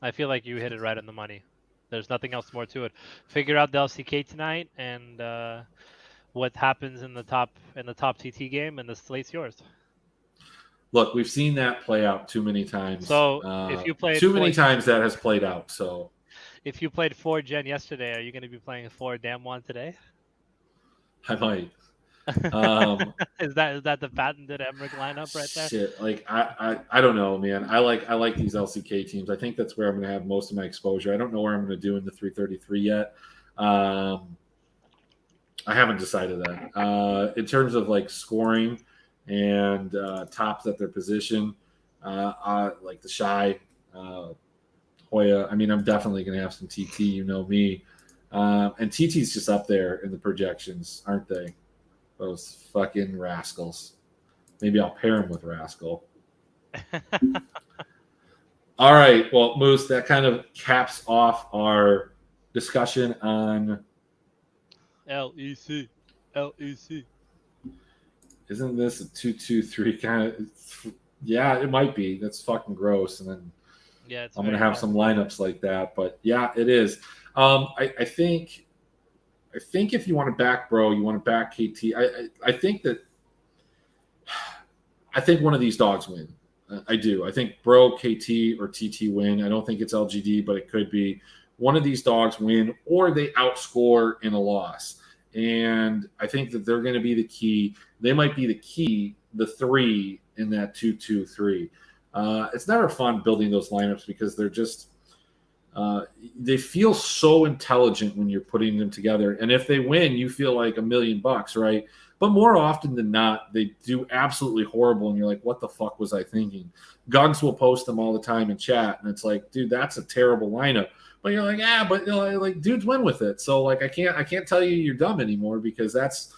I feel like you hit it right on the money. There's nothing else more to it. Figure out the LCK tonight and what happens in the top TT game, and the slate's yours. Look, we've seen that play out too many times. So if you played too many times, that has played out. So if you played 4 Gen yesterday, are you going to be playing 4 Damwon today? I might. Is that the patented Emmerich lineup right there? Shit, like I don't know, man. I like these LCK teams. I think that's where I'm going to have most of my exposure. I don't know where I'm going to do in the 333 yet. I haven't decided that. In terms of like scoring and tops at their position, like the Shy, Hoya. I mean, I'm definitely going to have some TT. You know me, and TT's just up there in the projections, aren't they? Those fucking rascals. Maybe I'll pair him with Rascal. All right. Well, Moose, that kind of caps off our discussion on LEC. Isn't this a 2-2-3 kind of? Yeah, it might be. That's fucking gross. And then Yeah, it's I'm going to have some lineups like that. But yeah, it is. I think if you want to back Bro, you want to back KT. I think one of these dogs win. I do. I think Bro, KT, or TT win. I don't think it's LGD, but it could be. One of these dogs win, or they outscore in a loss. And I think that they're going to be the key. They might be the three in that 2-2-3. It's never fun building those lineups because they're just they feel so intelligent when you're putting them together. And if they win, you feel like $1 million, right? But more often than not, they do absolutely horrible, and you're like, what the fuck was I thinking? Guns will post them all the time in chat, and it's like, dude, that's a terrible lineup. But you're like, but you know, like dudes win with it. So like I can't tell you you're dumb anymore because that's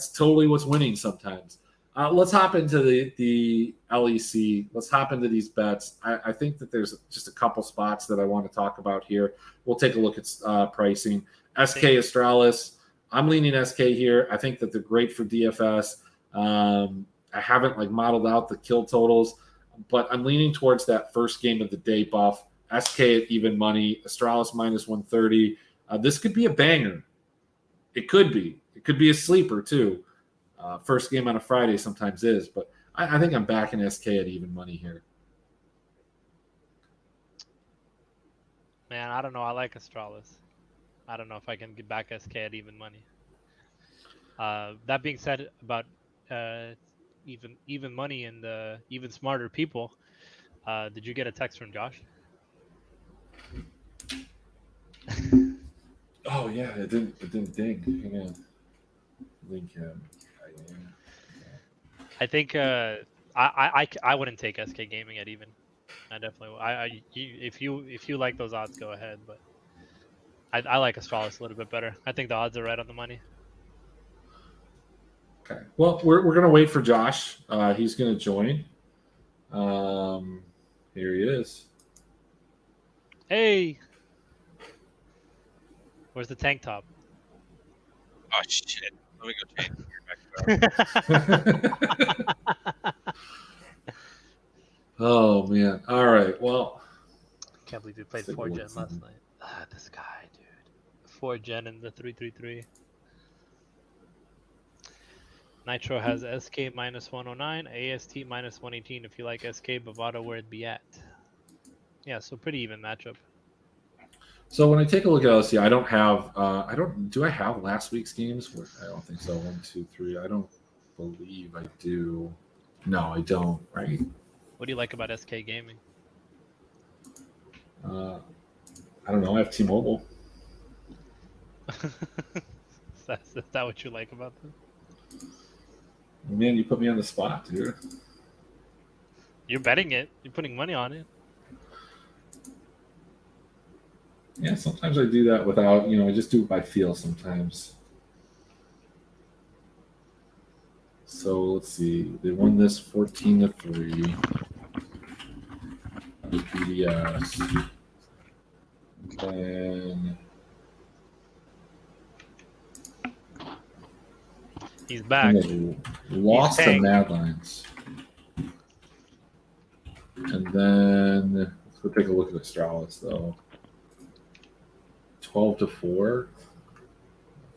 totally what's winning sometimes. Let's hop into the LEC. Let's hop into these bets. I think that there's just a couple spots that I want to talk about here. We'll take a look at pricing. SK Astralis. I'm leaning SK here. I think that they're great for DFS. I haven't like modeled out the kill totals, but I'm leaning towards that first game of the day buff. SK at even money. Astralis minus 130. This could be a banger. It could be. It could be a sleeper too. First game on a Friday sometimes is, but I think I'm backing SK at even money here. Man, I don't know. I like Astralis. I don't know if I can get back SK at even money. That being said, about even money and even smarter people, did you get a text from Josh? Oh yeah, it didn't ding. Hang on. Link him. I think I wouldn't take SK Gaming at even. I definitely if you like those odds, go ahead. But I like Astralis a little bit better. I think the odds are right on the money. Okay. Well, we're gonna wait for Josh. He's gonna join. Here he is. Hey, where's the tank top? Oh shit! Let me go change. Oh man! All right. Well, Can't believe we played 4 gen last night. This guy, dude. 4 gen in the 3-3-3. Nitro has SK minus 109, AST minus 118. If you like SK, Bovada where it'd be at. Yeah, so pretty even matchup. so when I take a look at LC, I don't have. Do I have last week's games? I don't think so. 1, 2, 3. I don't believe I do. No, I don't. Right. What do you like about SK Gaming? I don't know. I have T-Mobile. Is that what you like about them? Man, you put me on the spot, dude. You're betting it. You're putting money on it. Yeah, sometimes I do that without, I just do it by feel sometimes. So let's see. They won this 14-3 with BDS. And He's back. they lost to Mad Lions. And then let's go take a look at Astralis, though. 12-4.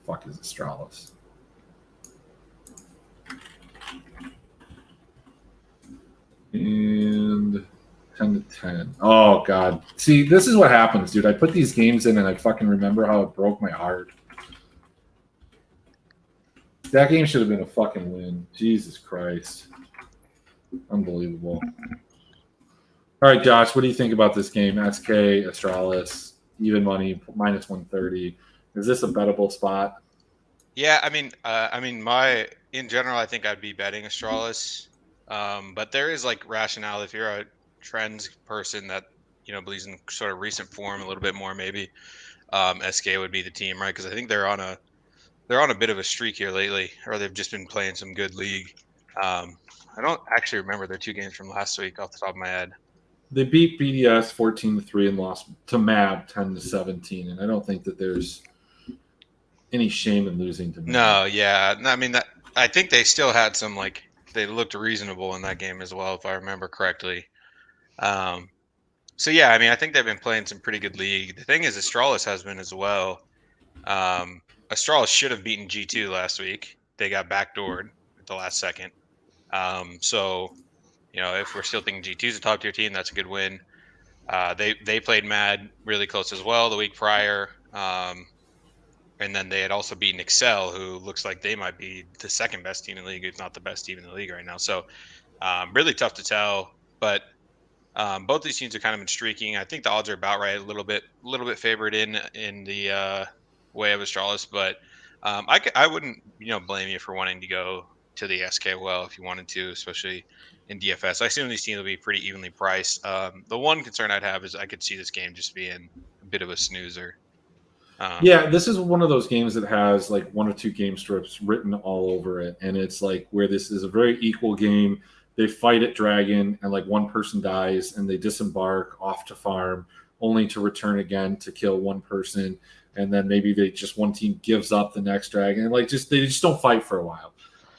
Fuck is Astralis? And 10-10. Oh god. See, this is what happens, dude. I put these games in and I fucking remember how it broke my heart. That game should have been a fucking win. Jesus Christ. Unbelievable. All right, Josh, what do you think about this game? SK, Astralis, even money, minus 130. Is this a bettable spot? Yeah, in general, I think I'd be betting Astralis. But there is like rationale if you're a trends person that believes in sort of recent form a little bit more. Maybe SK would be the team, right? Because I think they're on a bit of a streak here lately, or they've just been playing some good league. I don't actually remember their 2 games from last week off the top of my head. They beat BDS 14-3 and lost to MAB 10-17, and I don't think that there's any shame in losing to MAB. No, yeah, I mean I think they still had some they looked reasonable in that game as well, if I remember correctly. So yeah, I mean I think they've been playing some pretty good league. The thing is, Astralis has been as well. Astralis should have beaten G2 last week. They got backdoored at the last second. So if we're still thinking G2 is a top tier team, that's a good win. They played Mad really close as well the week prior. And then they had also beaten Excel, who looks like they might be the second best team in the league, if not the best team in the league right now. So really tough to tell. But both these teams are kind of been streaking. I think the odds are about right, a little bit favored in the way of Astralis. But I wouldn't blame you for wanting to go to the SK well if you wanted to, especially in DFS. I assume these teams will be pretty evenly priced. The one concern I'd have is I could see this game just being a bit of a snoozer. Yeah, this is one of those games that has like 1 or 2 game strips written all over it, and it's like where this is a very equal game. They fight at Dragon, and like one person dies, and they disembark off to farm, only to return again to kill one person, and then maybe one team gives up the next Dragon, and they just don't fight for a while.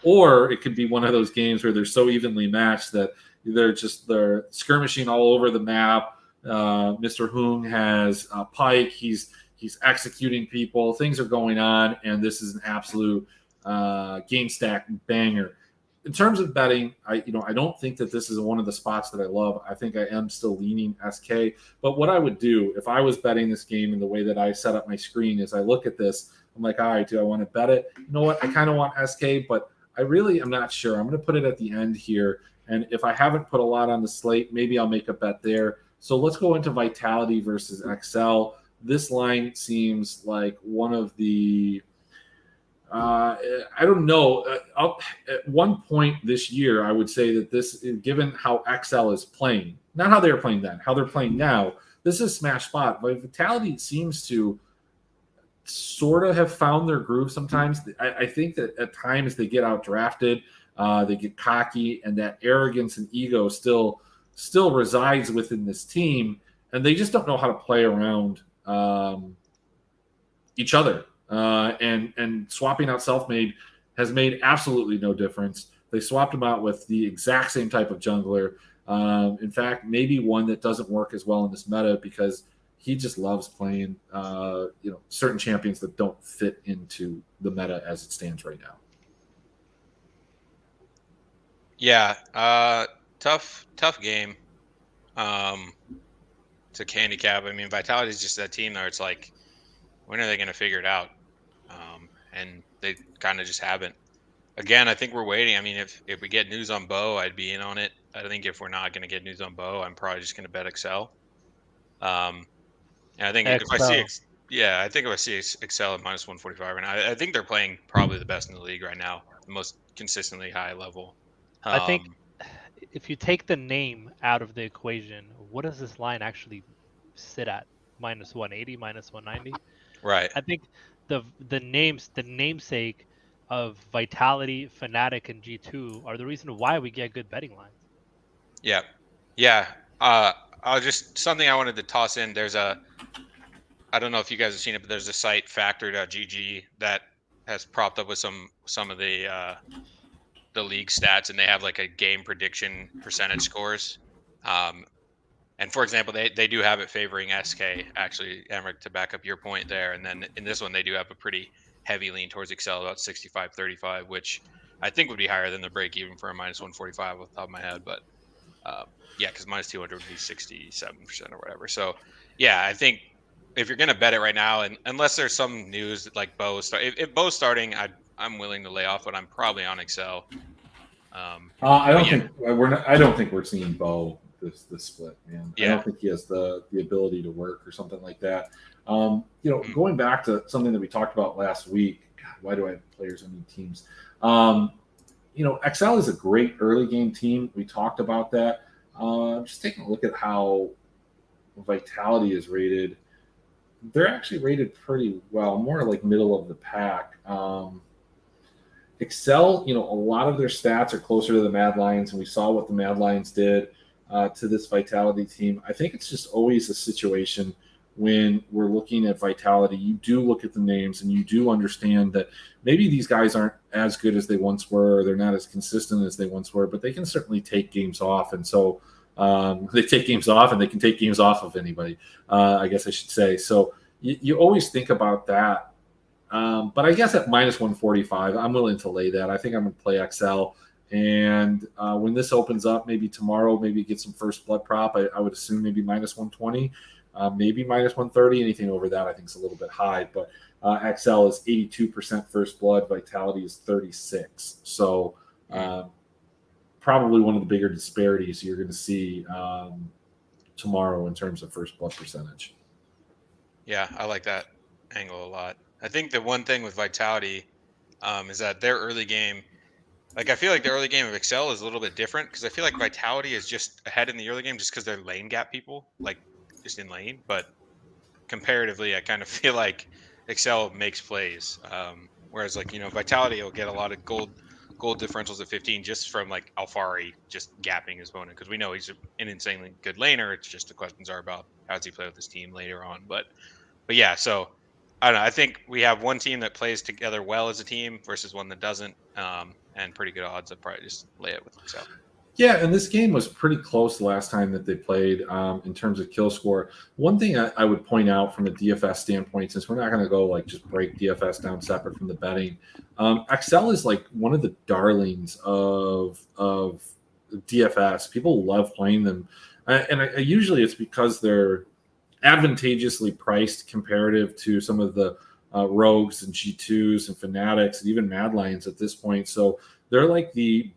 Or it could be one of those games where they're so evenly matched that they're skirmishing all over the map. Mr. Hoong has Pike. He's executing people. Things are going on, and this is an absolute game stack banger. In terms of betting, I don't think that this is one of the spots that I love. I think I am still leaning SK. But what I would do if I was betting this game in the way that I set up my screen is I look at this. I'm like, all right, do I want to bet it? You know what? I kind of want SK, but I really am not sure. I'm going to put it at the end here. And if I haven't put a lot on the slate, maybe I'll make a bet there. So let's go into Vitality versus XL. This line seems like one of the I don't know. At one point this year, I would say that this, given how XL is playing, not how they were playing then, how they're playing now, this is a smash spot. But Vitality seems to sort of have found their groove sometimes. I think that at times they get out drafted, they get cocky, and that arrogance and ego still resides within this team, and they just don't know how to play around each other. And swapping out Selfmade has made absolutely no difference. They swapped him out with the exact same type of jungler. In fact, maybe one that doesn't work as well in this meta because he just loves playing certain champions that don't fit into the meta as it stands right now. Yeah, tough game to handicap. I mean, Vitality is just that team where it's like, when are they going to figure it out? And they kind of just haven't. Again, I think we're waiting. I mean, if we get news on Bo, I'd be in on it. I think if we're not going to get news on Bo, I'm probably just going to bet Excel. And I think if I see Excel at minus 145, and I think they're playing probably the best in the league right now, the most consistently high level. I think if you take the name out of the equation, what does this line actually sit at? Minus 180, minus 190? Right. I think the namesake of Vitality, Fnatic, and G2 are the reason why we get good betting lines. Yeah. Something I wanted to toss in. I don't know if you guys have seen it, but there's a site factor.gg that has propped up with some of the league stats, and they have like a game prediction percentage scores. And for example, they do have it favoring SK, actually, Emmerich, to back up your point there. And then in this one, they do have a pretty heavy lean towards Excel, about 65-35, which I think would be higher than the break even for a minus 145 off the top of my head. But yeah, because minus 200 would be 67% or whatever. So yeah, I think if you're going to bet it right now, and unless there's some news like Bo, if Bo's starting, I'm willing to lay off, but I'm probably on Excel. I don't think we're seeing Bo this split, man. I Yeah. don't think he has the ability to work or something like that. Going back to something that we talked about last week. God, why do I have players on these teams? Excel is a great early game team. We talked about that. Just taking a look at how Vitality is rated. They're actually rated pretty well, more like middle of the pack. Excel, a lot of their stats are closer to the Mad Lions, and we saw what the Mad Lions did to this Vitality team. I think it's just always a situation when we're looking at Vitality, you do look at the names and you do understand that maybe these guys aren't as good as they once were, or they're not as consistent as they once were, but they can certainly take games off. And so they take games off, and they can take games off of anybody, I guess I should say. So you always think about that. But I guess at minus 145, I'm willing to lay that. I think I'm going to play XL. And when this opens up, maybe tomorrow, maybe get some first blood prop. I would assume maybe minus 120, maybe minus 130. Anything over that, I think, is a little bit high. But XL is 82% first blood. Vitality is 36. So probably one of the bigger disparities you're going to see tomorrow in terms of first blood percentage. Yeah, I like that angle a lot. I think the one thing with Vitality is that their early game, like I feel like the early game of Excel is a little bit different because I feel like Vitality is just ahead in the early game just because they're lane gap people, like just in lane. But comparatively, I kind of feel like Excel makes plays, whereas Vitality will get a lot of gold differentials at 15 just from like Alfari just gapping his opponent because we know he's an insanely good laner. It's just the questions are about how does he play with his team later on. But yeah, so I don't know. I think we have one team that plays together well as a team versus one that doesn't, and pretty good odds. I'd probably just lay it with Excel. Yeah, and this game was pretty close the last time that they played in terms of kill score. One thing I would point out from a DFS standpoint, since we're not going to go like just break DFS down separate from the betting, Excel is like one of the darlings of DFS. People love playing them, and usually it's because they're advantageously priced comparative to some of the rogues and G2s and fanatics and even Mad Lions at this point. So they're like the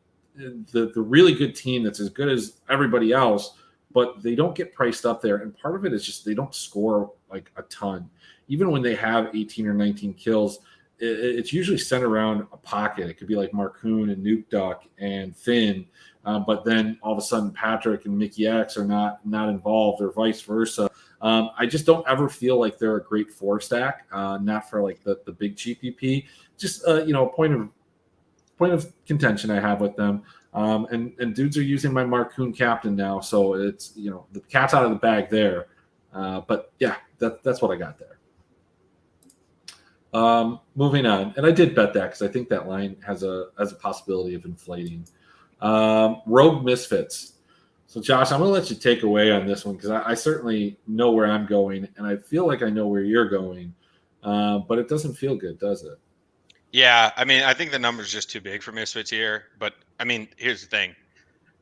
really good team that's as good as everybody else, but they don't get priced up there. And part of it is just they don't score like a ton. Even when they have 18 or 19 kills, it's usually centered around a pocket. It could be like Marcoon and Nuke Duck and Finn, but then all of a sudden Patrick and Mickey X are not involved, or vice versa. I just don't ever feel like they're a great four stack, not for like the big GPP. Just a point of contention I have with them. And dudes are using my Marcoon captain now, so it's the cat's out of the bag there. But yeah, that's what I got there. Moving on, and I did bet that because I think that line has a possibility of inflating. Rogue Misfits. So Josh, I'm going to let you take away on this one because I certainly know where I'm going, and I feel like I know where you're going, but it doesn't feel good, does it? Yeah, I mean, I think the number's just too big for Misfits here. But I mean, here's the thing: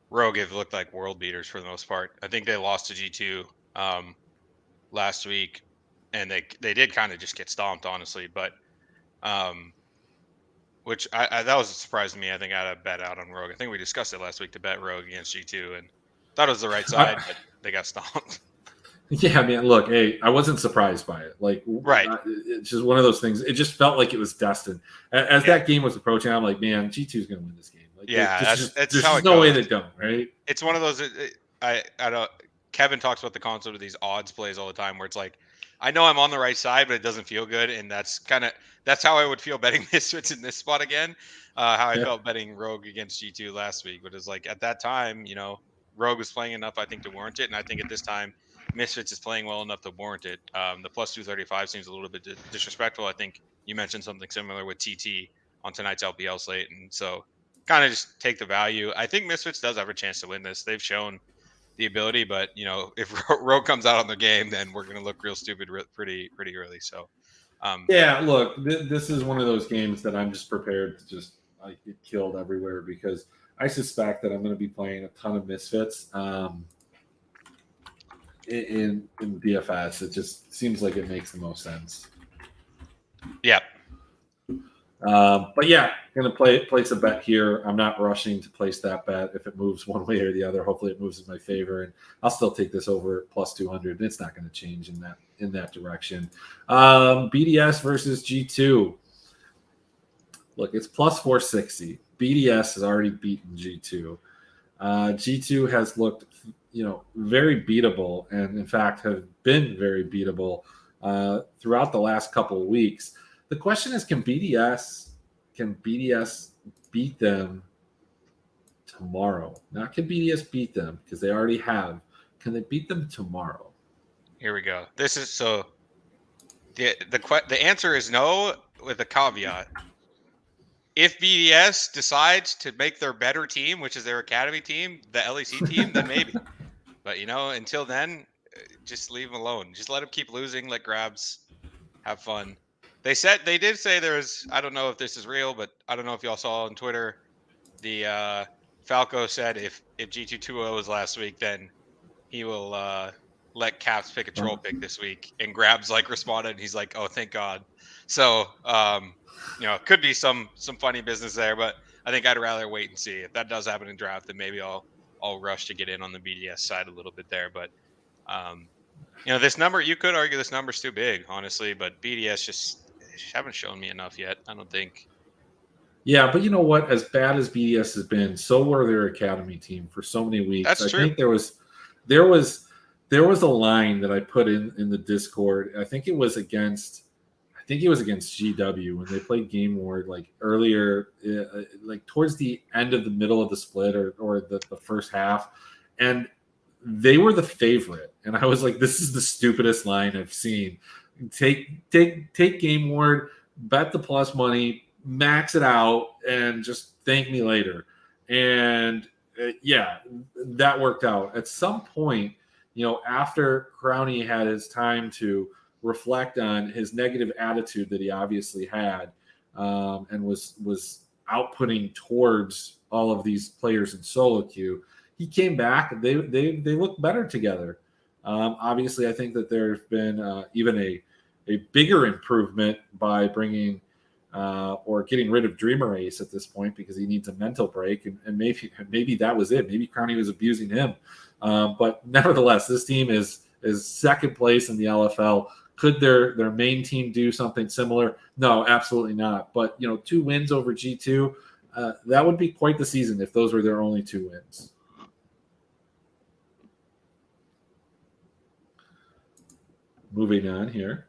Rogue have looked like world beaters for the most part. I think they lost to G2 last week, and they did kind of just get stomped, honestly. But which I that was a surprise to me. I think I had a bet out on Rogue. I think we discussed it last week to bet Rogue against G2, and thought it was the right side, but they got stomped. Yeah, man. Look, hey, I wasn't surprised by it. Like, right? It's just one of those things. It just felt like it was destined. As that game was approaching, I'm like, man, G2 is going to win this game. Like, that's there's how just it no goes. way they don't. Right? It's one of those. I don't. Kevin talks about the concept of these odds plays all the time, where it's like, I know I'm on the right side, but it doesn't feel good, and that's how I would feel betting Misfits in this spot again. How I felt betting Rogue against G2 last week, but it's like at that time, Rogue was playing enough, I think, to warrant it, and I think at this time, Misfits is playing well enough to warrant it. The plus 235 seems a little bit disrespectful. I think you mentioned something similar with TT on tonight's LPL slate, and so kind of just take the value. I think Misfits does have a chance to win this. They've shown the ability, but if Rogue comes out on the game, then we're going to look real stupid pretty early. So yeah, look, this is one of those games that I'm just prepared to just get killed everywhere because I suspect that I'm going to be playing a ton of Misfits in DFS. It just seems like it makes the most sense. Yeah. All But yeah, going to place a bet here. I'm not rushing to place that bet. If it moves one way or the other, hopefully it moves in my favor, and I'll still take this over plus 200. It's not going to change in that direction. BDS versus G2. Look, it's plus 460. BDS has already beaten G2. G2 has looked, very beatable, and in fact have been very beatable throughout the last couple of weeks. The question is, can BDS beat them tomorrow? Not can BDS beat them, because they already have. Can they beat them tomorrow? Here we go. This is so. The answer is no, with a caveat. If BDS decides to make their better team, which is their academy team, the LEC team, then maybe. But until then, just leave them alone. Just let them keep losing. Let grabs have fun. They did say there's. I don't know if this is real, but I don't know if y'all saw on Twitter. The Falco said if G2 2-0 was last week, then he will let Caps pick a troll pick this week. And grabs responded, and he's like, "Oh, thank God." So could be some funny business there, but I think I'd rather wait and see. If that does happen in draft, then maybe I'll rush to get in on the BDS side a little bit there. But this number, you could argue this number's too big, honestly, but BDS just haven't shown me enough yet, I don't think. Yeah, but you know what? As bad as BDS has been, so were their academy team for so many weeks. That's true. I think there was a line that I put in the Discord. I think it was against GW when they played Game Ward earlier, towards the end of the middle of the split or the first half, and they were the favorite. And I was like, this is the stupidest line I've seen. Take Game Ward, bet the plus money, max it out, and just thank me later. And that worked out. At some point, after Crowney had his time to reflect on his negative attitude that he obviously had, and was outputting towards all of these players in solo queue, he came back. They look better together. Obviously, I think that there's been even a bigger improvement by bringing or getting rid of Dreamer Ace at this point, because he needs a mental break, and maybe that was it. Maybe Crowney was abusing him, but nevertheless, this team is second place in the LFL. Could their main team do something similar? No, absolutely not. But 2 wins over G2, that would be quite the season if those were their only 2 wins. Moving on here.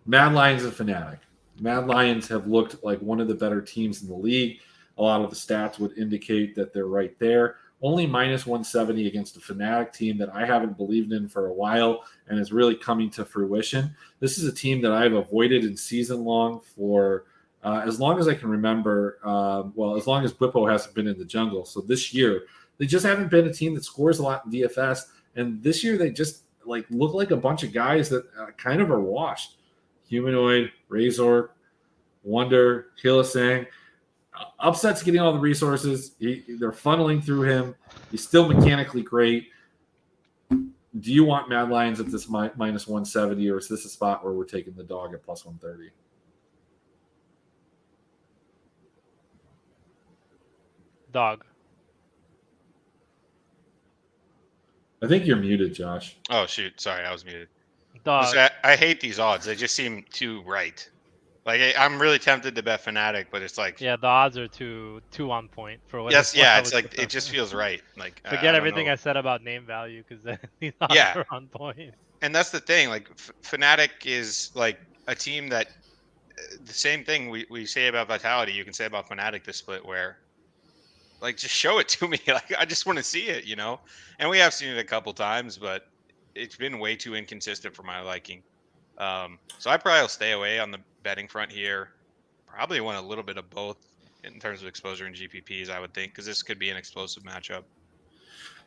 Mad Lions and Fnatic. Mad Lions have looked like one of the better teams in the league. A lot of the stats would indicate that they're right there. Only minus 170 against a Fnatic team that I haven't believed in for a while and is really coming to fruition. This is a team that I've avoided in season long for as long as I can remember. As long as Bwipo hasn't been in the jungle. So this year, they just haven't been a team that scores a lot in DFS. And this year, they just look like a bunch of guys that kind of are washed. Humanoid, Razor, Wonder, Hillisang. Upset's getting all the resources. They're funneling through him. He's still mechanically great. Do you want Mad Lions at this minus 170, or is this a spot where we're taking the dog at plus 130? Dog. I think you're muted, Josh. Oh, shoot. Sorry, I was muted. Dog. I hate these odds. They just seem too right. I'm really tempted to bet Fnatic, but it's the odds are too on point for what. Yes, yeah, it's it just feels right. Forget everything I said about name value, because these odds are on point. And that's the thing. Fnatic is a team that the same thing we say about Vitality, you can say about Fnatic this split, where just show it to me. I just want to see it, And we have seen it a couple times, but it's been way too inconsistent for my liking. So I probably will stay away on the betting front here. Probably want a little bit of both in terms of exposure and GPPs, I would think, because this could be an explosive matchup.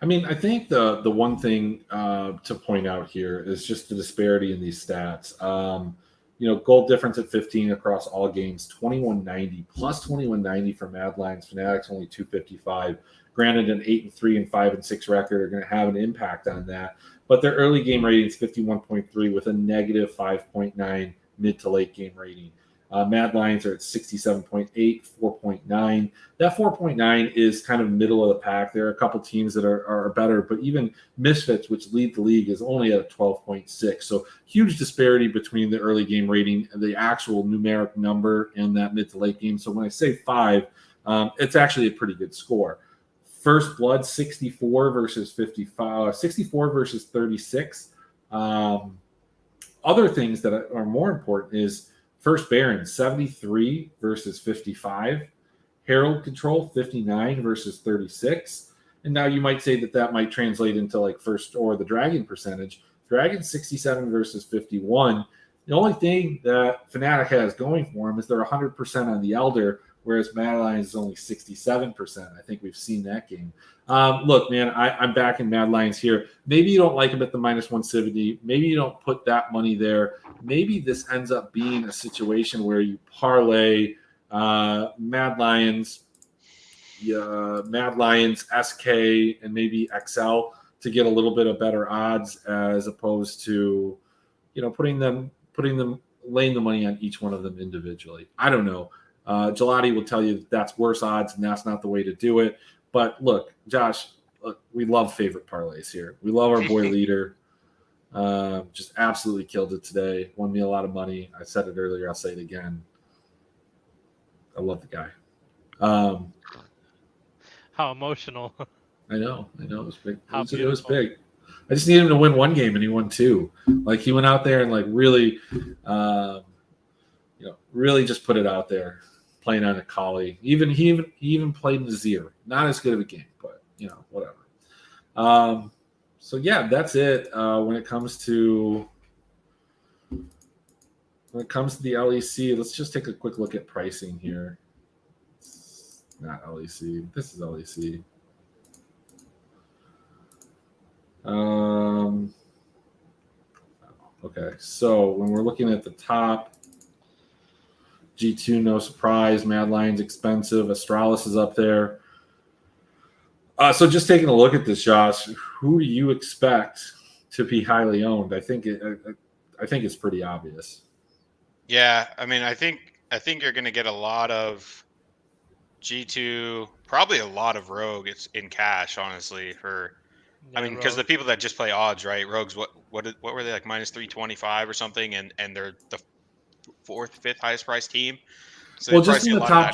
I mean, I think the one thing to point out here is just the disparity in these stats. Goal difference at 15 across all games, 2190 plus 2190 for Mad Lions. Fnatic's only 255. Granted, an 8-3 and 5-6 record are going to have an impact on that. But their early game rating is 51.3 with a negative 5.9 mid to late game rating. Mad Lions are at 67.8, 4.9. That 4.9 is kind of middle of the pack. There are a couple teams that are better, but even Misfits, which lead the league, is only at 12.6. So huge disparity between the early game rating and the actual numeric number in that mid to late game. So when I say 5, it's actually a pretty good score. First Blood, 64 versus 55, 64 versus 36. Other things that are more important is First Baron, 73 versus 55. Herald Control, 59 versus 36. And now you might say that might translate into like first or the Dragon percentage. Dragon, 67 versus 51. The only thing that Fnatic has going for them is they're 100% on the Elder, whereas Mad Lions is only 67%. I think we've seen that game. Look, man, I'm backing Mad Lions here. Maybe you don't like them at the -170. Maybe you don't put that money there. Maybe this ends up being a situation where you parlay Mad Lions, SK, and maybe XL to get a little bit of better odds, as opposed to, laying the money on each one of them individually. I don't know. Gelati will tell you that's worse odds, and that's not the way to do it. But look, Josh, we love favorite parlays here. We love our boy leader. Just absolutely killed it today. Won me a lot of money. I said it earlier. I'll say it again. I love the guy. How emotional. I know. It was big. How It was big. I just needed him to win one game, and he won 2. Like, he went out there and like really, really just put it out there, playing on a collie. He even played Nazir. Not as good of a game, but whatever. So yeah, that's it. When it comes to the LEC, let's just take a quick look at pricing here. It's not LEC. This is LEC. Okay, so when we're looking at the top, G2, no surprise. Mad Lions, expensive. Astralis is up there. So just taking a look at this, Josh, who do you expect to be highly owned? I think it's pretty obvious. Yeah, I mean, I think you're going to get a lot of G2, probably a lot of Rogue. It's in cash, honestly. Because the people that just play odds, right? Rogues, what were they, like -325 or something, and they're the 4th, 5th highest priced team. So well, just in the top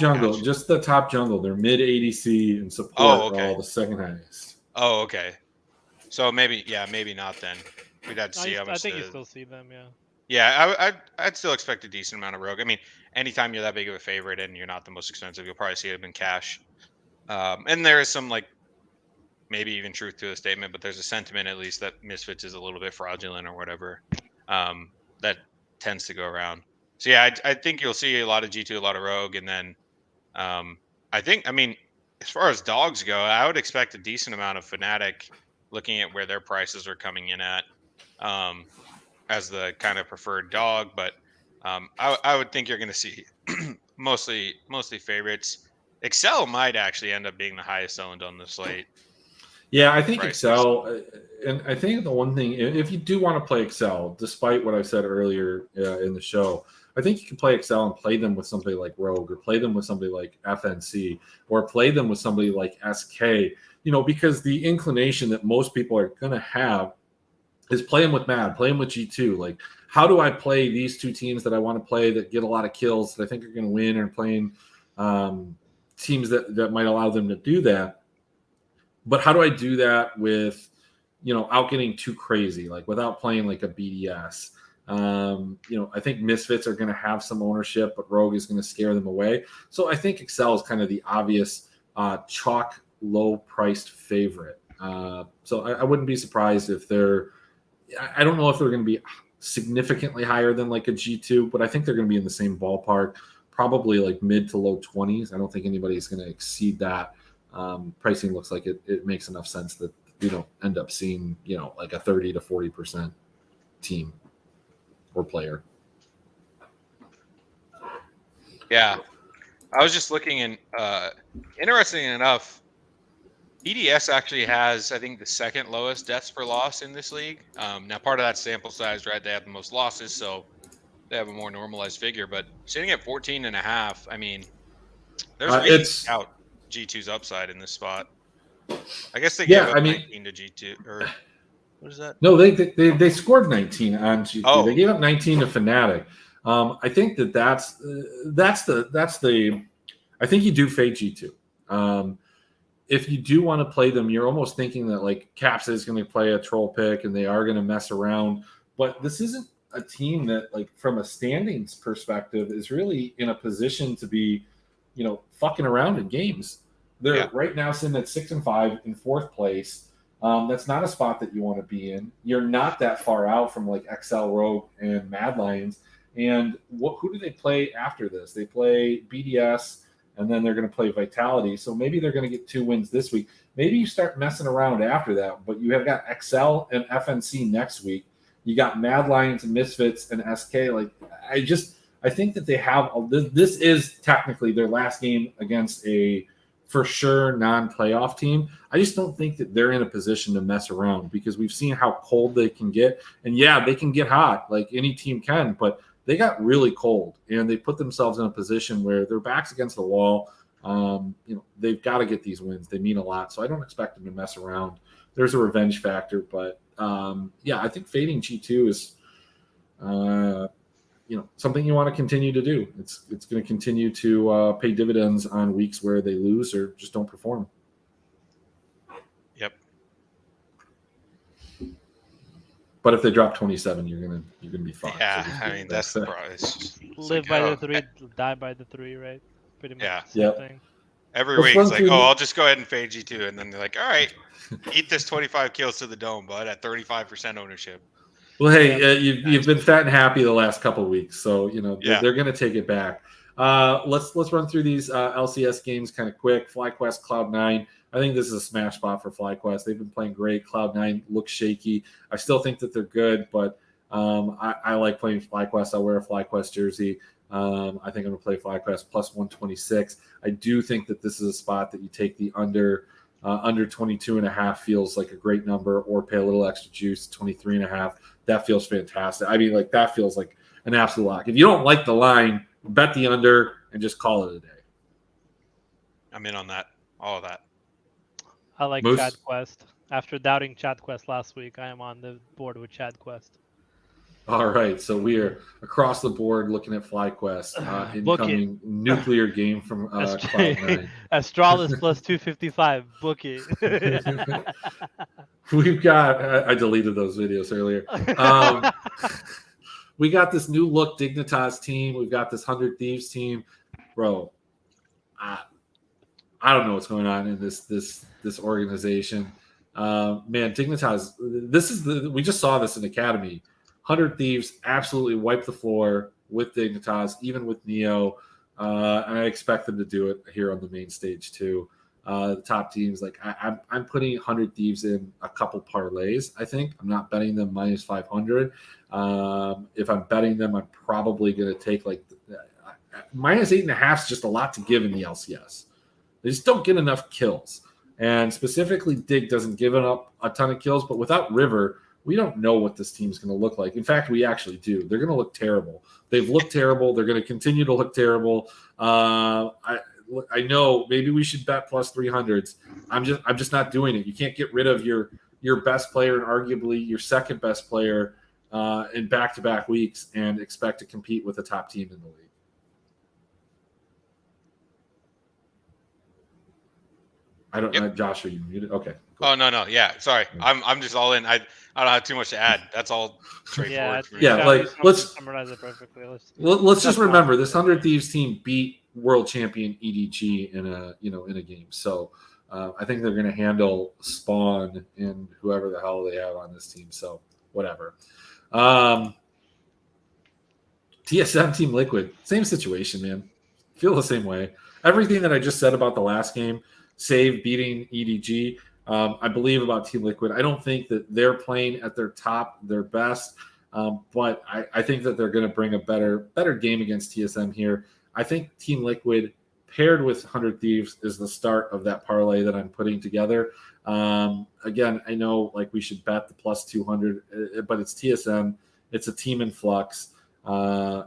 jungle, they're mid ADC and support okay. all the second highest. Oh, okay. So maybe not then. We'd have to see how much. I think you still see them, yeah. Yeah, I'd still expect a decent amount of Rogue. I mean, anytime you're that big of a favorite and you're not the most expensive, you'll probably see it in cash. And there is some, like, maybe even truth to the statement, but there's a sentiment at least that Misfits is a little bit fraudulent or whatever. That tends to go around. So yeah, I think you'll see a lot of G2, a lot of Rogue, and then as far as dogs go, I would expect a decent amount of Fnatic, looking at where their prices are coming in at, as the kind of preferred dog. But I would think you're going to see mostly favorites. Excel might actually end up being the highest owned on the slate. Yeah, I think Excel, and I think the one thing, if you do want to play Excel, despite what I said earlier in the show, I think you can play Excel and play them with somebody like Rogue, or play them with somebody like FNC, or play them with somebody like SK, because the inclination that most people are going to have is play them with Mad, play them with G2. Like, how do I play these two teams that I want to play that get a lot of kills that I think are going to win, and playing teams that might allow them to do that? But how do I do that with, out getting too crazy, like without playing like a BDS? I think Misfits are going to have some ownership, but Rogue is going to scare them away. So I think Excel is kind of the obvious chalk low-priced favorite. So I wouldn't be surprised if I don't know if they're going to be significantly higher than like a G2, but I think they're going to be in the same ballpark, probably like mid to low 20s. I don't think anybody's going to exceed that. Pricing looks like it makes enough sense that you don't end up seeing, like a 30 to 40% team or player. Yeah. I was just looking, and interesting enough, EDS actually has, I think, the second lowest deaths per loss in this league. Now, part of that sample size, right? They have the most losses, so they have a more normalized figure. But sitting at 14.5, I mean, there's it's out G2's upside in this spot. I guess they Yeah, gave up I mean- 19 to G2, or what is that? No, they scored 19 on G2. Oh. They gave up 19 to Fnatic. I think that's the. I think you do fade G2. If you do want to play them, you're almost thinking that like Caps is going to play a troll pick and they are going to mess around. But this isn't a team that, like, from a standings perspective, is really in a position to be, fucking around in games. They're right now sitting at 6-5 in 4th place. That's not a spot that you want to be in. You're not that far out from like XL Rogue and Mad Lions. And who do they play after this? They play BDS, and then they're going to play Vitality. So maybe they're going to get 2 wins this week. Maybe you start messing around after that, but you have got XL and FNC next week. You got Mad Lions and Misfits and SK. Like, I think that they have this is technically their last game against a for sure non-playoff team. I just don't think that they're in a position to mess around, because we've seen how cold they can get. And yeah, they can get hot like any team can, but they got really cold and they put themselves in a position where their back's against the wall. They've got to get these wins. They mean a lot. So I don't expect them to mess around. There's a revenge factor, but I think fading G2 is, something you want to continue to do. It's going to continue to pay dividends on weeks where they lose or just don't perform. Yep. But if they drop 27, you're gonna be fine. Yeah, So I mean that's the problem. It's live like, by oh, the 3, die by the 3, right? Pretty much. Yeah. The same Yep. thing. every Let's week run it's like, through oh, the- I'll just go ahead and fade G2, and then they're like, all right, eat this 25 kills to the dome, bud, at 35% ownership. Well, hey, you've been fat and happy the last couple of weeks, so they're going to take it back. Let's run through these LCS games kind of quick. FlyQuest, Cloud9. I think this is a smash spot for FlyQuest. They've been playing great. Cloud9 looks shaky. I still think that they're good, but I like playing FlyQuest. I'll wear a FlyQuest jersey. I think I'm going to play FlyQuest plus 126. I do think that this is a spot that you take the under 22.5 feels like a great number, or pay a little extra juice, 23.5. That feels fantastic. I mean, like, that feels like an absolute lock. If you don't like the line, bet the under and just call it a day. I'm in on that. All of that. I like Moose? Chad Quest. After doubting Chad Quest last week, I am on the board with Chad Quest. All right, so we are across the board looking at FlyQuest. Book it. Incoming nuclear game from Cloud9. Astralis plus 255. Book it. We've got I deleted those videos earlier. We got this new look Dignitas team. We've got this 100 Thieves team. Bro, I don't know what's going on in this organization. Man, Dignitas, we just saw this in Academy. 100 Thieves absolutely wiped the floor with Dignitas, even with Neo. And I expect them to do it here on the main stage too. The top teams, like I'm putting 100 Thieves in a couple parlays. I think I'm not betting them minus 500. If I'm betting them, I'm probably going to take like minus 8.5 is just a lot to give in the LCS. They just don't get enough kills, and specifically Dig doesn't give up a ton of kills. But without River, we don't know what this team's going to look like. In fact, we actually do. They're going to look terrible. They've looked terrible. They're going to continue to look terrible. I know maybe we should bet plus 300s. I'm just not doing it. You can't get rid of your best player and arguably your second best player in back-to-back weeks and expect to compete with the top team in the league. I don't know, Josh, are you muted? Okay. Cool. Oh no, yeah. Sorry, I'm just all in. I don't have too much to add. That's all straightforward. for me. Yeah, like, let's summarize it perfectly. Let's just remember this 100 Thieves team beat world champion EDG in a game. So I think they're going to handle Spawn and whoever the hell they have on this team. So whatever. TSM Team Liquid, same situation, man. Feel the same way. Everything that I just said about the last game, save beating EDG, I believe about Team Liquid. I don't think that they're playing at their top, their best, but I think that they're going to bring a better game against TSM here. I think Team Liquid paired with 100 Thieves is the start of that parlay that I'm putting together. Again, I know like we should bet the plus 200, but it's TSM. It's a team in flux.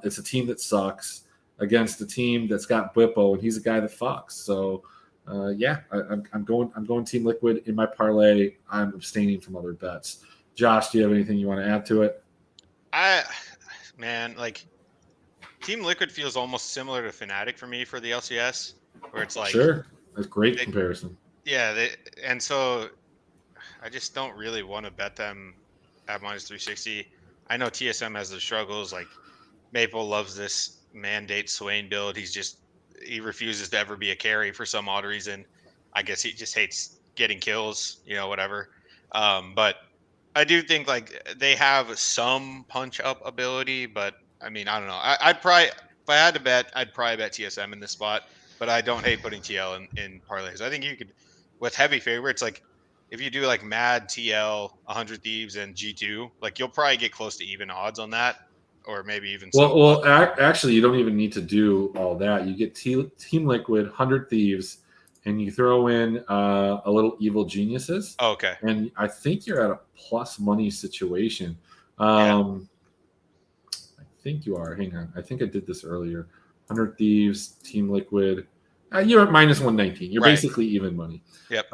It's a team that sucks against a team that's got Bippo, and he's a guy that fucks. So, I'm going Team Liquid in my parlay. I'm abstaining from other bets. Josh, do you have anything you want to add to it? Like Team Liquid feels almost similar to Fnatic for me for the LCS, where it's like Sure, that's a great comparison. Yeah, and so I just don't really want to bet them at minus 360. I know TSM has their struggles. Like Maple loves this mandate Swain build. He refuses to ever be a carry for some odd reason. I guess he just hates getting kills, whatever. But I do think like they have some punch up ability, but I mean, I don't know. I'd probably, if I had to bet, I'd probably bet TSM in this spot, but I don't hate putting TL in parlays. I think you could, with heavy favorites, like if you do like Mad, TL, 100 Thieves, and G2, like you'll probably get close to even odds on that, or maybe even some. Well, actually, you don't even need to do all that. You get Team Liquid, 100 Thieves, and you throw in a little Evil Geniuses. Oh, okay. And I think you're at a plus money situation. Yeah. I think you are. Hang on. I think I did this earlier. 100 Thieves, Team Liquid. You're at minus 119. You're basically even money. Yep.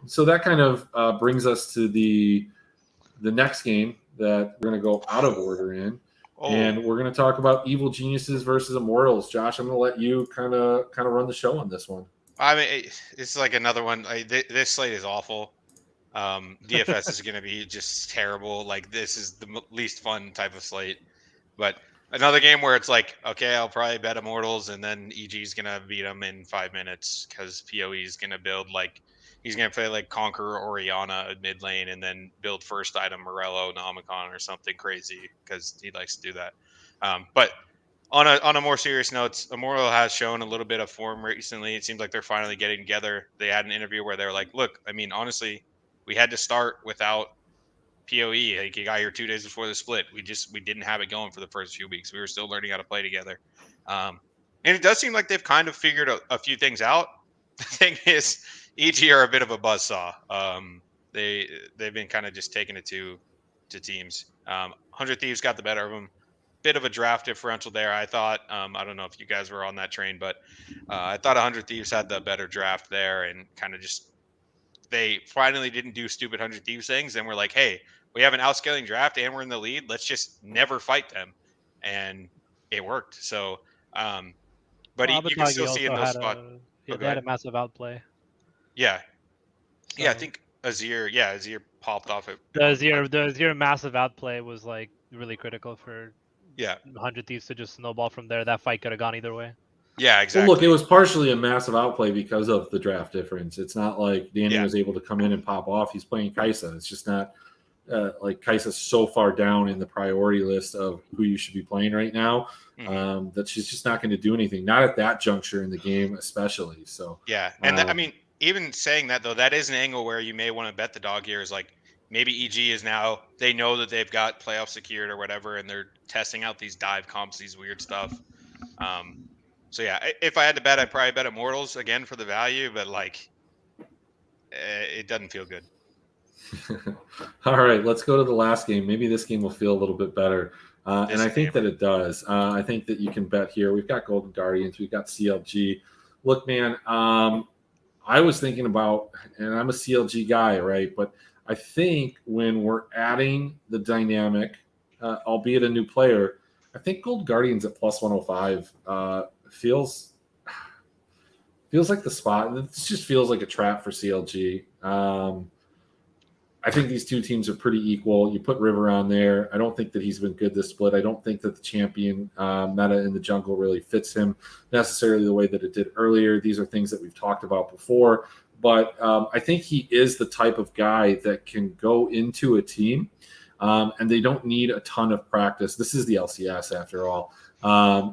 So that kind of brings us to the next game that we're going to go out of order in. And we're going to talk about Evil Geniuses versus Immortals. Josh, I'm going to let you kind of run the show on this one. I mean, it's like another one. This slate is awful. DFS is going to be just terrible. Like this is the least fun type of slate. But another game where it's like, okay, I'll probably bet Immortals, and then EG is going to beat them in 5 minutes because PoE is going to build like he's going to play like Conqueror Oriana at mid lane and then build first item Morello Nomicon or something crazy because he likes to do that. But on a more serious note, Immortal has shown a little bit of form recently. It seems like they're finally getting together. They had an interview where they were like, look, I mean, honestly, we had to start without PoE. Like you got here 2 days before the split. We didn't have it going for the first few weeks. We were still learning how to play together. And it does seem like they've kind of figured a few things out. The thing is, EG are a bit of a buzzsaw. They've been kind of just taking it to teams. 100 Thieves got the better of them. Bit of a draft differential there, I thought. I don't know if you guys were on that train, but I thought 100 Thieves had the better draft there, and kind of just they finally didn't do stupid 100 Thieves things, and we're like, hey, we have an outscaling draft and we're in the lead. Let's just never fight them, and it worked. So, but you can still see in those spots. They had a massive outplay. Yeah, So, yeah, I think Azir popped off it. The Azir massive outplay was like really critical for 100 Thieves to just snowball from there. That fight could have gone either way. Yeah, exactly. Well, look, it was partially a massive outplay because of the draft difference. It's not like Danny was able to come in and pop off. He's playing Kai'Sa. It's just not like Kai'Sa's so far down in the priority list of who you should be playing right now that she's just not going to do anything. Not at that juncture in the game, especially. So yeah, and I mean, even saying that though, that is an angle where you may want to bet the dog here. Is like maybe EG is now they know that they've got playoff secured or whatever, and they're testing out these dive comps, these weird stuff. So yeah, if I had to bet, I'd probably bet Immortals again for the value, but like it doesn't feel good. All right, let's go to the last game. Maybe this game will feel a little bit better. And I think that it does. I think that you can bet here. We've got Golden Guardians. We've got CLG. Look, man, I was thinking about, and I'm a CLG guy, right? But I think when we're adding the dynamic, albeit a new player, I think Gold Guardians at plus 105 feels like the spot. It just feels like a trap for CLG. I think these two teams are pretty equal. You put River on there. I don't think that he's been good this split. I don't think that the champion meta in the jungle really fits him necessarily the way that it did earlier. These are things that we've talked about before. But I think he is the type of guy that can go into a team and they don't need a ton of practice. This is the LCS after all.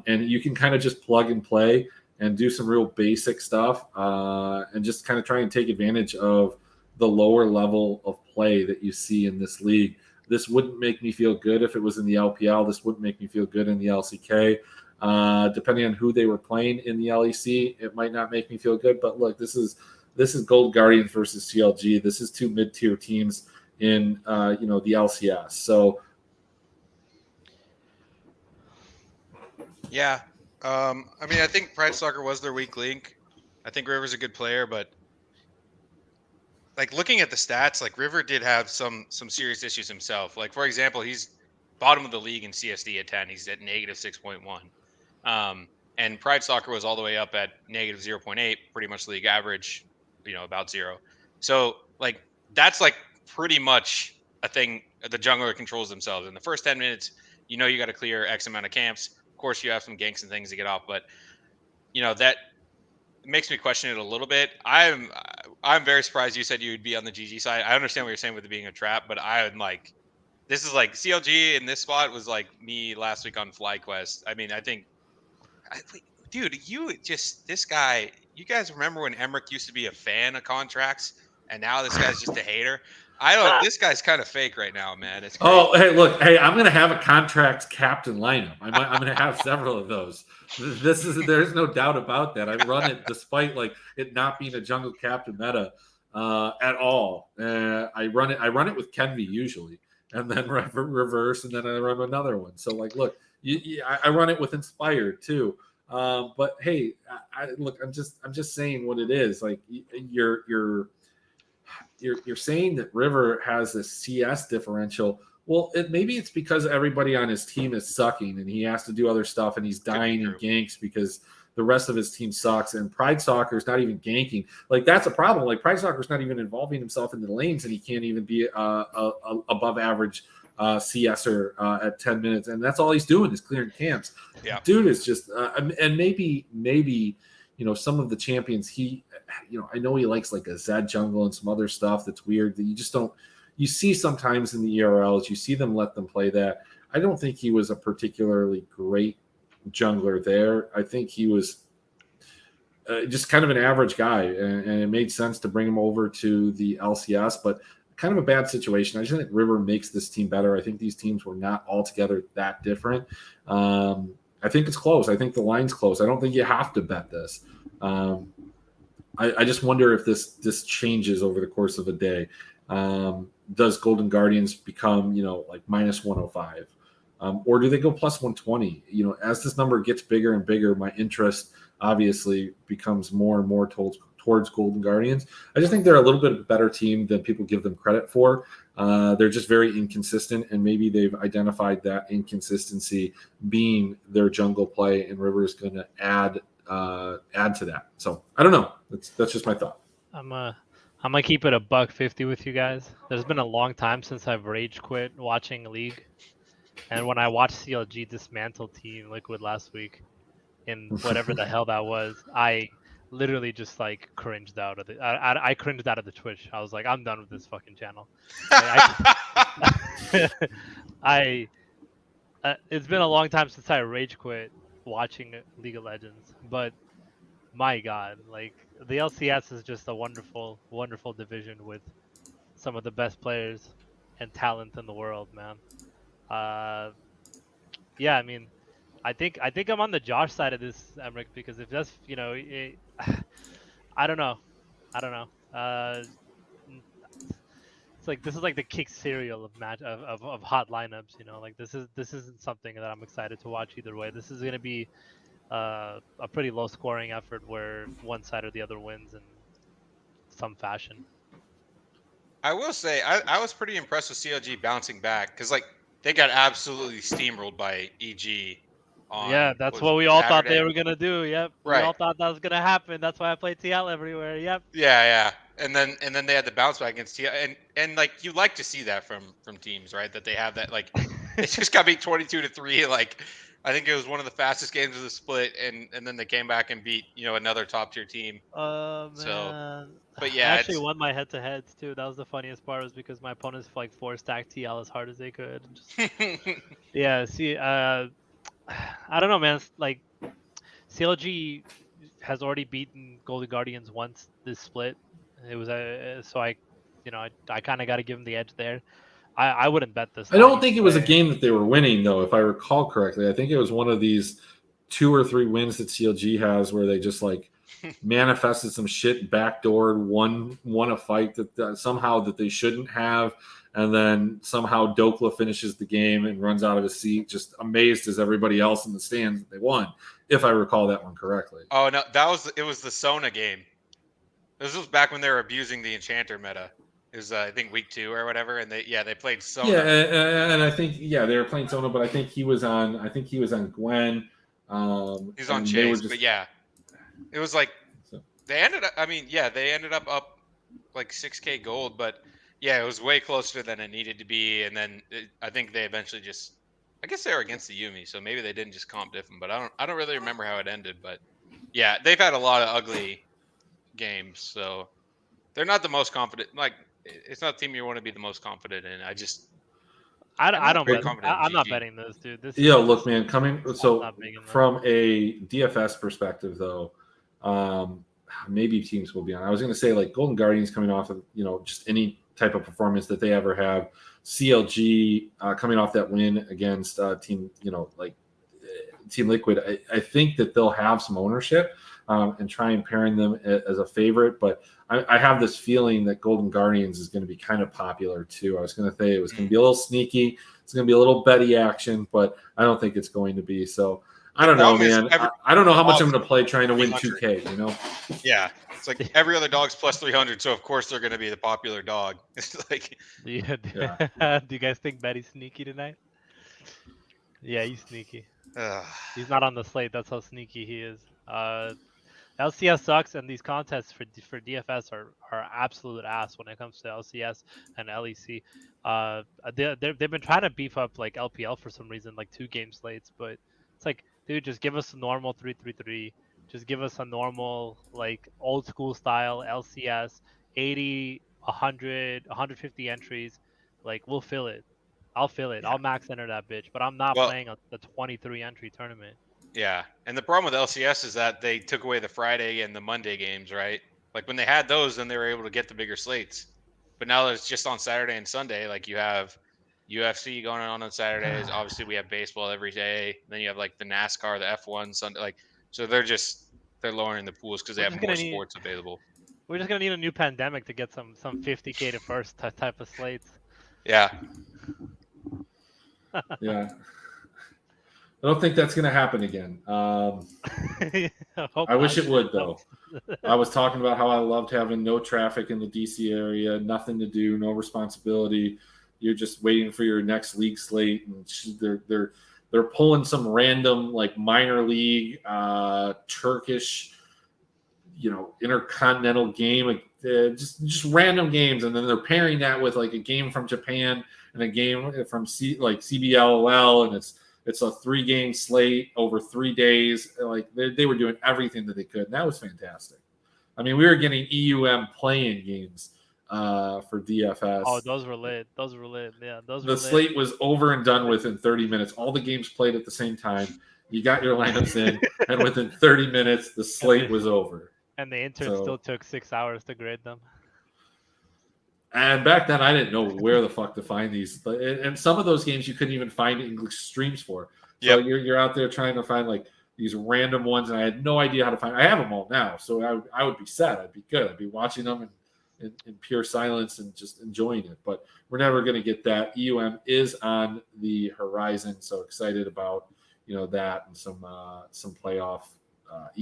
And you can kind of just plug and play and do some real basic stuff and just kind of try and take advantage of the lower level of play that you see in this league. This wouldn't make me feel good if it was in the LPL. This wouldn't make me feel good in the LCK. Depending on who they were playing in the LEC, it might not make me feel good. But look, this is Gold Guardians versus CLG. This is two mid-tier teams in the LCS. So Yeah. I mean, I think Pride Soccer was their weak link. I think River's a good player, but like looking at the stats, like River did have some serious issues himself. Like for example, he's bottom of the league in CSD at 10. He's at negative 6.1. And Pride Soccer was all the way up at negative 0.8, pretty much league average, about zero. So like that's like pretty much a thing the jungler controls themselves. In the first 10 minutes, you got to clear X amount of camps. Of course, you have some ganks and things to get off, but that makes me question it a little bit. I'm very surprised you said you would be on the GG side. I understand what you're saying with it being a trap, but I would like this is like CLG in this spot was like me last week on FlyQuest. I mean, dude, this guy. You guys remember when Emmerich used to be a fan of contracts, and now this guy's just a hater? I don't. This guy's kind of fake right now, man. It's crazy. Oh, hey, look, hey, I'm gonna have a contract captain lineup. I'm gonna have several of those. There's no doubt about that. I run it despite like it not being a jungle captain meta at all. I run it with Kenvi usually, and then reverse, and then I run another one. So like, look, I run it with Inspired too. But hey, look, I'm just saying what it is. Like you're saying that River has this CS differential. Well, maybe it's because everybody on his team is sucking and he has to do other stuff and he's dying in ganks because the rest of his team sucks. And Pride Soccer is not even ganking. Like that's a problem. Like Pride Soccer is not even involving himself in the lanes and he can't even be above average CSer at 10 minutes. And that's all he's doing is clearing camps. Yeah. Dude is just and maybe some of the champions I know he likes like a Zed jungle and some other stuff that's weird that you just don't you see sometimes in the ERLs. You see them let them play that. I don't think he was a particularly great jungler there. I think he was just kind of an average guy, and it made sense to bring him over to the LCS, but kind of a bad situation. I just think River makes this team better. I think these teams were not altogether that different. I think it's close. I think the line's close. I don't think you have to bet this. I just wonder if this changes over the course of a day. Does Golden Guardians become, like minus 105? Or do they go plus 120? As this number gets bigger and bigger, my interest obviously becomes more and more towards Golden Guardians. I just think they're a little bit better team than people give them credit for. They're just very inconsistent, and maybe they've identified that inconsistency being their jungle play, and River is going to add to that. So I don't know. That's just my thought. I'm gonna keep it $1.50 with you guys. There's been a long time since I've rage quit watching League, and when I watched CLG dismantle Team Liquid last week, in whatever the hell that was, I literally just like cringed out of it. I cringed out of the Twitch. I was like, I'm done with this fucking channel. It's been a long time since I rage quit watching League of Legends, but my God, like the LCS is just a wonderful, wonderful division with some of the best players and talent in the world, man. Yeah, I mean, I think I'm on the Josh side of this, Emmerich, because if that's I don't know. It's like this is like the kick serial of hot lineups. Like this isn't something that I'm excited to watch either way. This is gonna be a pretty low scoring effort where one side or the other wins in some fashion. I will say I was pretty impressed with CLG bouncing back because like they got absolutely steamrolled by EG. Yeah, that's what we all thought they were gonna do. Yep, right. We all thought that was gonna happen. That's why I played TL everywhere. Yep. Yeah. And then they had the bounce back against TL, and like you like to see that from teams, right? That they have that like they just got beat 22-3. Like I think it was one of the fastest games of the split, and then they came back and beat another top tier team. Man. So, but yeah, I actually won my head to heads too. That was the funniest part, was because my opponents like 4-stacked TL as hard as they could. Yeah. See, I don't know, man. Like CLG has already beaten Golden Guardians once this split. It was so I kind of got to give them the edge there. I wouldn't bet this. I don't think it was a game that they were winning, though, if I recall correctly. I think it was one of these 2 or 3 wins that CLG has where they just like manifested some shit, backdoored, won a fight that somehow that they shouldn't have, and then somehow Dokla finishes the game and runs out of his seat, just amazed as everybody else in the stands that they won, if I recall that one correctly. Oh no, it was the Sona game. This was back when they were abusing the Enchanter meta. It was I think week 2 or whatever, and they played Sona. Yeah, and I think they were playing Sona, but I think he was on Gwen. He was on Chase, but yeah, it was like they ended up. I mean, yeah, they ended up like 6K gold, but yeah, it was way closer than it needed to be. And then I think they eventually just, I guess they were against the Yumi, so maybe they didn't just comp diff them. But I don't really remember how it ended. But yeah, they've had a lot of ugly games, so they're not the most confident. Like, it's not a team you want to be the most confident in. I don't bet. confident in I'm not GG. betting this, dude. This Look, man, so not big enough. from a DFS perspective, though, maybe teams will be on. I was going to say like Golden Guardians coming off of just any type of performance that they ever have. CLG coming off that win against Team Liquid. I think that they'll have some ownership and try and pairing them as a favorite, but I have this feeling that Golden Guardians is going to be kind of popular too. I was going to say it was going to be a little sneaky. It's going to be a little Betty action, but I don't think it's going to be. So I don't know, man. I don't know how much I'm going to play trying to win 2K, Yeah. It's like every other dog's plus 300, so of course they're going to be the popular dog. It's like, Yeah. Do you guys think Betty's sneaky tonight? Yeah, he's sneaky. He's not on the slate. That's how sneaky he is. LCS sucks, and these contests for DFS are absolute ass when it comes to LCS and LEC. They've been trying to beef up like LPL for some reason, like 2 game slates, but it's like, dude, just give us a normal 3-3-3. Just give us a normal like old school style LCS, 80, 100, 150 entries. Like, we'll fill it. I'll fill it. I'll max enter that bitch, but I'm not playing the 23 entry tournament. Yeah, and the problem with LCS is that they took away the Friday and the Monday games, right? Like when they had those, then they were able to get the bigger slates. But now that it's just on Saturday and Sunday, like you have UFC going on Saturdays. Obviously, we have baseball every day. Then you have like the NASCAR, the F1 Sunday. Like, so they're lowering the pools because they have more sports available. We're just gonna need a new pandemic to get some 50K to first type of slates. Yeah. Yeah. I don't think that's going to happen again. I wish it would, though. I was talking about how I loved having no traffic in the DC area, nothing to do, no responsibility. You're just waiting for your next league slate, and they're pulling some random like minor league Turkish, intercontinental game, like just random games, and then they're pairing that with like a game from Japan and a game from CBLOL, and it's a 3-game slate over 3 days. Like they were doing everything that they could, and that was fantastic. I mean, we were getting EUM playing games for DFS. Oh, those were lit. Yeah, the slate was over and done with in 30 minutes. All the games played at the same time. You got your lineups in, and within 30 minutes, the slate was over. And the intern still took 6 hours to grade them. And back then, I didn't know where the fuck to find these. And some of those games you couldn't even find English streams for. So you're out there trying to find like these random ones, and I had no idea how to find. I have them all now, so I would be set. I'd be good. I'd be watching them in pure silence and just enjoying it. But we're never going to get that. EUM is on the horizon, so excited about that and some playoff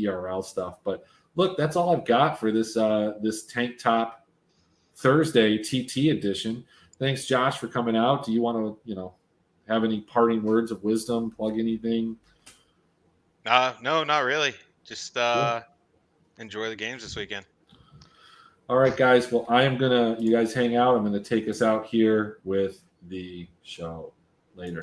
ERL stuff. But look, that's all I've got for this Tank Top Thursday TT edition. Thanks, Josh, for coming out. Do you want to, have any parting words of wisdom? Plug anything? No, not really. Just enjoy the games this weekend. All right, guys. Well, you guys hang out. I'm gonna take us out here with the show later.